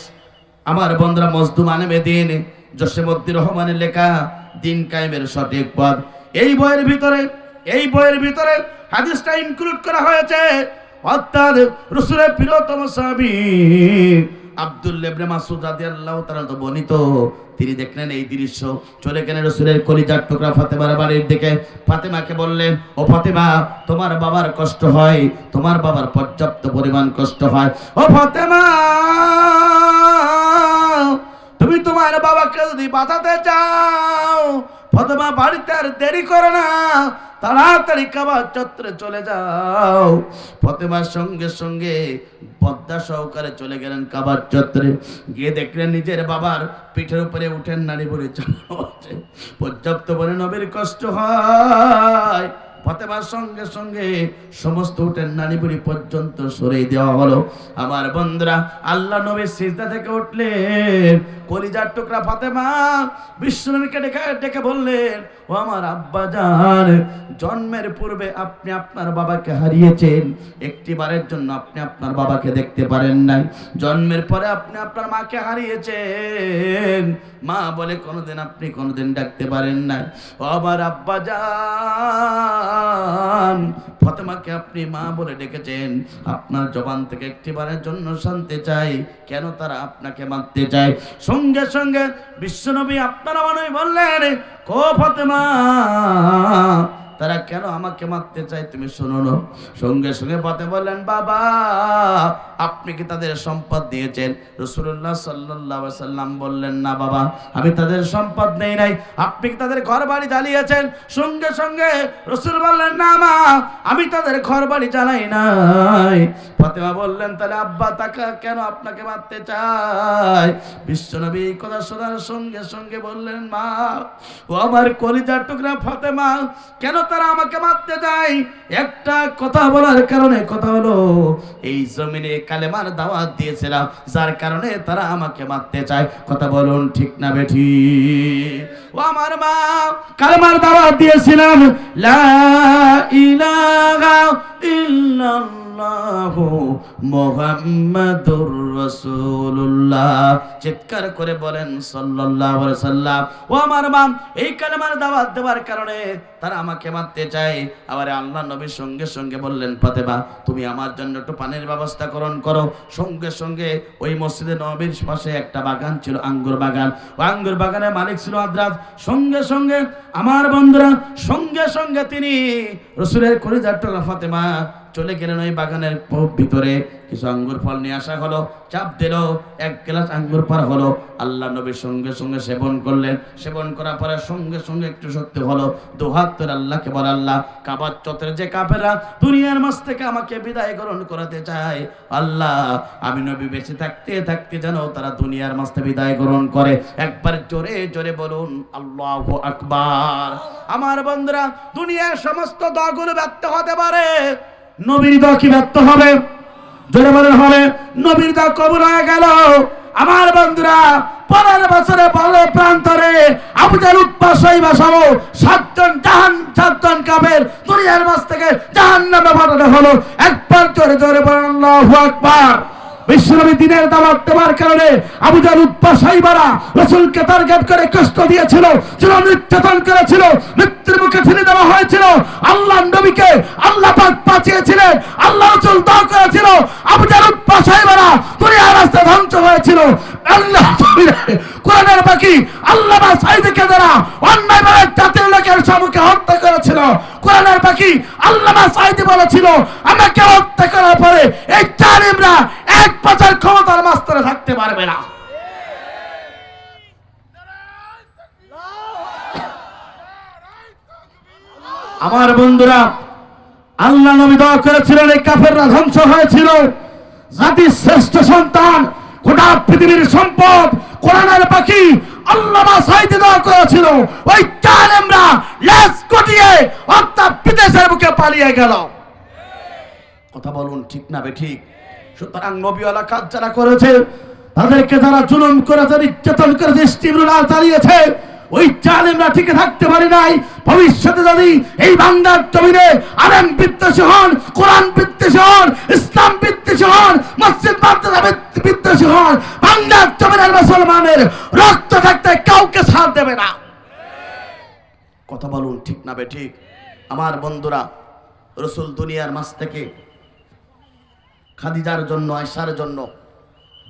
আমার বন্ধুরা মজদুম আনেমেদ্দিন জসিমউদ্দিন রহমানের লেখা দিন কায়েমের সঠিক পথ। এই বইয়ের ভিতরে হাদিসটা ইনক্লুড করা হয়েছে। অর্থাৎ রাসূলের প্রিয়তম সাহাবী আব্দুল্লাহ ইবনে মাসউদ রাদিয়াল্লাহু তাআলা তো বর্ণিত, তিনি দেখলেন এই দৃশ্য, চলে গেলেন রাসূলের কলিজার টুকরা ফাতেমার বাড়ির দিকে। ফাতেমাকে বললেন, ও ফাতেমা, তোমার বাবার কষ্ট হয়, তোমার বাবার পর্যাপ্ত পরিমাণ কষ্ট হয়। ও ফাতেমা, তুমি তোমার বাবাকে যদি বাঁচাতে চাও, ফাতেমা বাড়িতে আর দেরি করো না, তাড়াতাড়ি কাবার চত্বরে চলে যাও। ফাতেমার সঙ্গে সঙ্গে পদ্মা সহকারে চলে গেলেন কাবার চত্বরে। গিয়ে দেখলেন নিজের বাবার পিঠের উপরে উঠেন নারী বলে চালানো হচ্ছে, পর্যাপ্ত বলে নবীর কষ্ট হয়। ফাতেমার সঙ্গে সঙ্গে সমস্ত উটের নারী বুড়ি পর্যন্ত সরিয়ে দেওয়া হলো। আমার বন্ধুরা, আল্লাহ নবী সিজদা থেকে উঠলেন, কলিজার টুকরা ফাতেমা বিশ্বনবীকে ডেকে বললেন, ও আমার আব্বা জান, জন্মের পূর্বে আপনি আপনার বাবাকে হারিয়েছেন, একটি বারের জন্য আপনি আপনার বাবাকে দেখতে পারেন নাই। জন্মের পরে আপনি আপনার মাকে হারিয়েছেন, মা বলে কোনোদিন ডাকতে পারেন নাই। ও আমার আব্বা জান, ফাতেমাকে আপনি মা বলে ডেকেছেন, আপনার জবান থেকে একটি বারের জন্য শুনতে চাই কেন তারা আপনাকে মারতে চায়। সঙ্গে সঙ্গে বিশ্বনবী আপনারা মনে বললেন, ও ফাতেমা, তারা কেন আমাকে মারতে চায় তুমি শোনো না। সঙ্গে সঙ্গে ফাতেমা বললেন, বাবা, আপনি কি তাদের সম্পদ দিয়েছেন? রাসূলুল্লাহ সাল্লাল্লাহু আলাইহি সাল্লাম বললেন, না বাবা, আমি তাদের সম্পদ নেই নাই। আপনি কি তাদের ঘর বাড়ি জ্বালিয়েছেন? সঙ্গে সঙ্গে রাসূল বললেন, না মা, আমি তাদের ঘর বাড়ি জ্বালাই নাই। ফাতেমা বললেন, তাহলে আব্বা তাকে কেন আপনাকে মারতে চায়? বিশ্বনবী এই কথা শোনার সঙ্গে সঙ্গে বললেন, মা, ও আমার কলিজার টুকরা ফাতেমা, কেন তারা আমাকে মারতে চায়? একটা কথা বলার কারণে, কথা হলো এই জমিনে কালেমার দাওয়াত দিয়েছিলাম, যার কারণে তারা আমাকে মারতে চায়। কথা বলুন ঠিক না বেঠিক? ও আমার মা, কালেমার দাওয়াত দিয়েছিলাম, লা ইলাহা ইল্লাল্লাহু মুহাম্মাদুর রাসূলুল্লাহ। চিৎকার করে বলেন সাল্লাল্লাহু আলাইহি সাল্লাম। ও আমার মা, এই কালেমার দাওয়াত দেওয়ার কারণে তারা আমাকে মারতে চায়। আবার আল্লাহ নবীর সঙ্গে সঙ্গে বললেন, ফাতেমা, তুমি আমার জন্য একটু পানির ব্যবস্থা করো। সঙ্গে সঙ্গে ওই মসজিদে নবীর পাশে একটা বাগান ছিল, আঙ্গুর বাগান। ওই আঙ্গুর বাগানের মালিক ছিল আদ্রাজ। সঙ্গে সঙ্গে আমার বন্ধুরা, সঙ্গে সঙ্গে তিনি রাসূলের কলিজার টুকরা ফাতেমা চলে গেলেন ওই বাগানের ভিতরে। কিছু আঙ্গুর ফল নিয়ে আসা হলো, চাপ দিল, 1 গ্লাস আঙ্গুর পার হলো। আল্লাহ নবীর সঙ্গে সঙ্গে সেবন করলেন। সেবন করার পরে সঙ্গে সঙ্গে একটু শক্তি হলো, দুহাত ধরে আল্লাহকে বলে, আল্লাহ, কাবার চত্বরে যে কাফেররা দুনিয়ার মাঝ থেকে আমাকে বিদায় গ্রহণ করাতে চায়, আল্লাহ, আমি নবী বেঁচে থাকতে থাকতে যেন তারা দুনিয়ার মাঝ থেকে বিদায় গ্রহণ করে। একবার জোরে জোরে বলুন আল্লাহু আকবার। আমার বন্ধুরা, দুনিয়ার সমস্ত দোয়াগুলো ব্যর্থ হতে পারে, নবীর দোয়া কি ব্যর্থ হবে? জোরে বলেন হবে। নবীর দোয়া কবুল হয়ে গেল। আমার বন্ধুরা 15 বছরে বলে প্রান্তরে আবু জাহল উতবা শাইবা সহ 7জন কাফের দুনিয়ার মাঝ থেকে জাহান্নামে পাঠানো হলো। একবার জোরে জোরে বলেন আল্লাহু আকবার। বিশ্বনবী দিনের দাওয়াত দেওয়ার কারণে আবু জাহল উতবা শাইবারা রাসূলকে টার্গেট করে কষ্ট দিয়েছিল, নির্যাতন করেছিল, মৃত্যুর মুখে ঠেলে দেওয়া হয়েছিল। আল্লাহর নবীকে আল্লাহ পাক বাঁচিয়েছিলেন, আল্লাহ রাসূল দোয়া করেছিল, আবু জাহল উতবা শাইবারা দুনিয়ার রাস্তায় ধ্বংস হয়েছিল। আল্লাহ কোরআনের বাকি আল্লামা সাঈদীকে যারা অন্যায়ভাবে জাতির লোকের সম্মুখে হত্যা করেছিল, কোরআনের বাকি আল্লামা সাঈদী বলেছিল আমাকে হত্যা করার পরে এই জালিমরা 1 বছর ক্ষমতার মাস্তারে থাকতে পারবে না। আমার বন্ধুরা, আল্লাহ নবী দোয়া করেছিলেন এই কাফেররা ধ্বংস হয়েছিল। জাতির শ্রেষ্ঠ সন্তান, গোটা পৃথিবীর সম্পদ, কোরআনের পাখি আল্লামা সাঈদী দোয়া করেছিল ওই জালেমরা লেজ গুটিয়ে অর্থাৎ বিদেশের বুকে পালিয়ে গেল। কথা বলুন ঠিক না বেঠিক? সুতরাং নবীওয়ালা কাজ যারা করেছে, তাদেরকে যারা জুলুম করেছে, নির্যাতন করেছে, ইস্তিমরুল চালিয়েছে, ওই জালেমরা টিকে থাকতে পারে নাই। ভবিষ্যতে যদি এই বাংলার জমিনে আলেম বিদ্বেষী হন, কোরআন বিদ্বেষী হন, ইসলাম বিদ্বেষী হন, মসজিদ মাদ্রাসা বিদ্বেষী হন, বাংলার জমিনের মুসলমানের রক্ত থাকতে কাউকে ছাড় দেবে না। কথা বলুন ঠিক না বেঠিক? আমার বন্ধুরা, রাসূল দুনিয়ার মাঝ থেকে খাদিজার জন্য, আয়েশার জন্য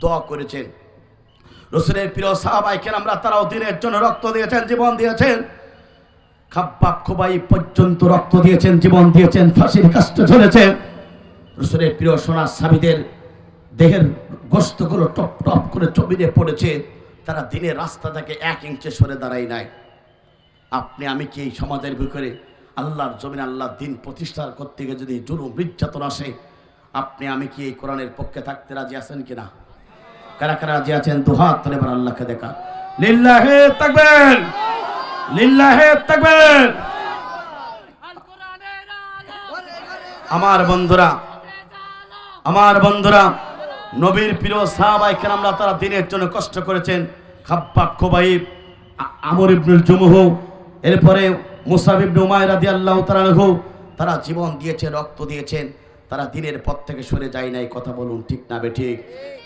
দোয়া করেছেন। রাসূলের প্রিয় সাহাবায়ে কেরামরা তারাও দিনের জন্য রক্ত দিয়েছেন, জীবন দিয়েছেন। খাব্বাব খুবাইব পর্যন্ত রক্ত দিয়েছেন, জীবন দিয়েছেন, ফাঁসির কাস্টে ঝুলেছে। রাসূলের প্রিয় সোনার সাহাবীদের দেহের গোশতগুলো টপ টপ করে জমিনে পড়েছে, তারা দিনের রাস্তা থেকে 1 ইঞ্চি সরে দাঁড়ায় নাই। আপনি আমি কি এই সমাজের ভিতরে আল্লাহর জমিনে আল্লাহর দিন প্রতিষ্ঠা করতে গিয়ে যদি জুলুম নির্যাতন আসে, আপনি আমি কি এই কোরআনের পক্ষে থাকতে রাজি আছেন কিনা? কারা কারা রাজি আছেন? দুহাত তুলে এবার আল্লাহকে দেখা। লিল্লাহি তাকবীর, লিল্লাহি তাকবীর। আমার বন্ধুরা, আমার বন্ধুরা, নবীর প্রিয় সাহাবায়ে কেরামরা তারা দিনের জন্য কষ্ট করেছেন। খাব্বাব খুবাইব, আমর ইবনুল জুমুহ, এরপরে মুসাব ইবনে উমাইর রাদিয়াল্লাহু তাআলা আনহু, তারা জীবন দিয়েছেন, রক্ত দিয়েছেন, তারা দিনের পথ থেকে সরে যায় নাই। কথা বলুন ঠিক না বেঠিক?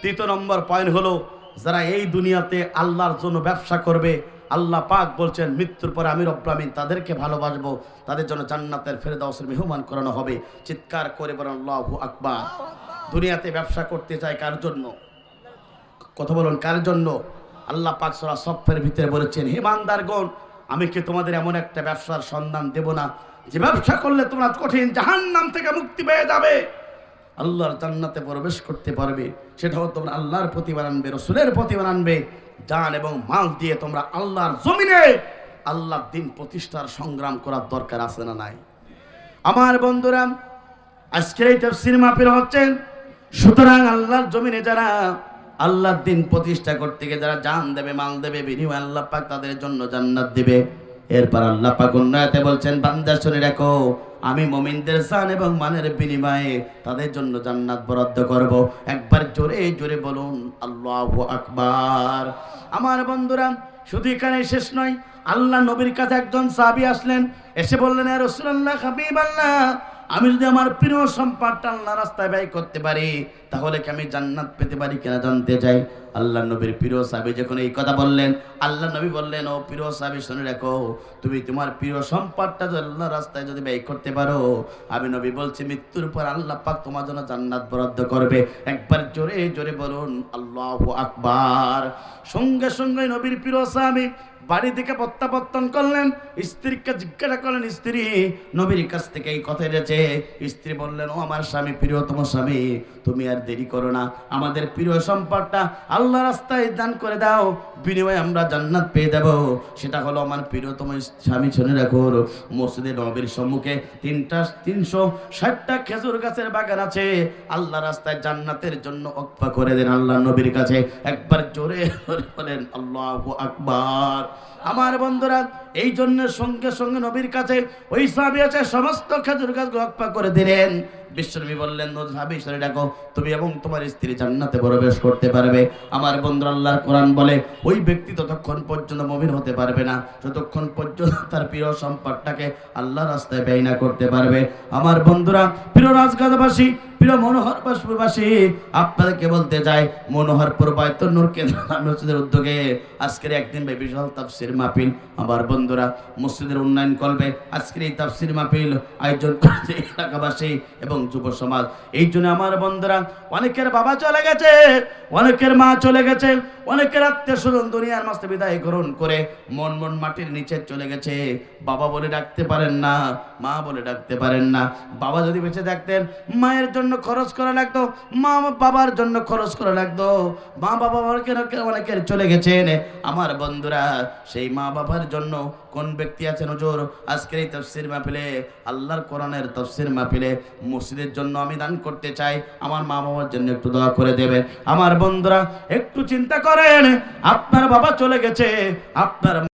3 নম্বর পয়েন্ট হলো, যারা এই দুনিয়াতে আল্লাহর জন্য ব্যবসা করবে, আল্লাহ পাক বলছেন মৃত্যুর পরে আমি রব্বুল আমিন তাদেরকে ভালোবাসবো, তাদের জন্য জান্নাতের ফেরদাউসের মেহমান করানো হবে। চিৎকার করে বলেন আল্লাহু আকবার। দুনিয়াতে ব্যবসা করতে চায় কার জন্য? কথা বলুন কার জন্য? আল্লাহ পাক সূরা সফের ভিতরে বলেছেন, হে বান্দারগণ, আমি কি তোমাদের এমন একটা ব্যবসার সন্ধান দেব না যে ব্যবসা করলে তোমরা কঠিন জাহান্নাম থেকে মুক্তি পেয়ে যাবে, আল্লাহর জান্নাতে প্রবেশ করতে পারবে। সেটাও তোমরা আল্লাহর প্রতিভা আনবে, রাসূলের প্রতিভা আনবে, জান এবং মাল দিয়ে তোমরা আল্লাহর জমিনে আল্লাহর দিন প্রতিষ্ঠার সংগ্রাম করার দরকার আছে না নাই? আমার বন্ধুরা, আজকের এই তাফসীর মাহফিল হচ্ছেন, সুতরাং আল্লাহর জমিনে যারা আল্লাহর দিন প্রতিষ্ঠা করতে গিয়ে যারা জান দেবে, মাল দেবে, বিনিময়ে আল্লাহ পাক তাদের জন্য জান্নাত দিবে। এরপর আল্লাহ পাক উন্নয়তে বলছেন, বান্দা শুনে রাখো, আমি মুমিনদের জান এবং মালের বিনিময়ে তাদের জন্য জান্নাত বরাদ্দ করব। একবার জোরে জোরে বলুন আল্লাহু আকবার। আমার বন্ধুরা, শুধু এখানে শেষ নয়, আল্লাহ নবীর কাছে একজন সাহাবী আসলেন, এসে বললেন, ইয়া রাসূলুল্লাহ, হাবিবাল্লাহ, আমি যদি আমার প্রিয় সম্পদটা আল্লাহর রাস্তায় ব্যয় করতে পারি, তাহলে কি আমি জান্নাত পেতে পারি কিনা জানতে চাই। আল্লাহ নবীর প্রিয় সাহাবী যখন এই কথা বললেন, আল্লাহ নবী বললেন, ও প্রিয় সাহাবী শুনে রাখো, তুমি তোমার প্রিয় সম্পদটা যদি আল্লাহর রাস্তায় যদি ব্যয় করতে পারো, আমি নবী বলছি মৃত্যুর পর আল্লাহ পাক তোমার জন্য জান্নাত বরাদ্দ করবে। একবার জোরে জোরে বলুন আল্লাহু আকবার। সঙ্গে সঙ্গে নবীর প্রিয় সাহাবী বাড়ি থেকে প্রত্যাবর্তন করলেন, স্ত্রীকে জিজ্ঞাসা করলেন, স্ত্রী, নবীর কাছ থেকে এই কথা এসেছে। স্ত্রী বললেন, ও আমার স্বামী, প্রিয়তম স্বামী, তুমি আর দেরি করো না, আমাদের প্রিয় সম্পদটা আল্লাহ রাস্তায় দান করে দাও, বিনিময়ে আমরা জান্নাত পেয়ে যাব। সেটা হলো আমার প্রিয়তম স্বামী, শুনে রাখো, মসজিদে নবীর সম্মুখে 360টা খেজুর গাছের বাগান আছে, আল্লাহ রাস্তায় জান্নাতের জন্য ওয়াকফ করে দেন আল্লাহ নবীর কাছে। একবার জোরে বলেন আল্লাহু আকবার। আমার বন্ধুরা, এই জন্য সঙ্গে সঙ্গে নবীর কাছে ওই সাহাবী আছে সমস্ত খেজুর গাছ রক্ষা করে দিলেন। বিশ্বনবী বললেন, সাহাবী সরে ডাকো, তুমি এবং তোমার স্ত্রী জান্নাতে প্রবেশ করতে পারবে। আমার বন্ধু, আল্লাহর কোরআন বলে ওই ব্যক্তি ততক্ষণ পর্যন্ত মুমিন হতে পারবে না যতক্ষণ পর্যন্ত তার প্রিয় সম্পদটাকে আল্লাহর রাস্তায় ব্যয় না করতে পারবে। আমার বন্ধুরা, প্রিয় রাজগাছবাসী, প্রিয় মনোহরবাসী, আপনাদেরকে বলতে চাই, মনোহরপুর বায়তুন নূর কেন্দ্র মসজিদের উদ্যোগে আজকের একদিন বিশাল তাফসীর মাহফিল। আমার বন্ধুরা, মসজিদের উন্নয়ন করবে আজকের এই তাফসীর মাহফিল আয়োজন করছে এলাকাবাসী এবং যুব সমাজ। এই জন্য আমার বন্ধুরা, অনেকের বাবা চলে গেছে, অনেকের মা চলে গেছে, অনেকের আত্মীয় স্বজন দুনিয়ার মাঝে বিদায় গ্রহণ করে মন মাটির নিচে চলে গেছে। বাবা বলে ডাকতে পারেন না, মা বলে ডাকতে পারেন না। বাবা যদি বেঁচে থাকতেন মায়ের জন্য খরচ করা লাগতো, মা বাবার জন্য খরচ করা লাগতো। মা বাবা অনেকের চলে গেছেন। আমার বন্ধুরা, সেই মা বাবার জন্য কোন ব্যক্তি আছেন হুজুর আজকের এই তাফসীর মাহফিলে, আল্লাহর কোরআনের তাফসীর মাহফিলে মসজিদের জন্য আমি দান করতে চাই, আমার মা বাবার জন্য একটু দোয়া করে দেবেন। আমার বন্ধুরা, একটু চিন্তা করেন, আপনার বাবা চলে গেছে, আপনার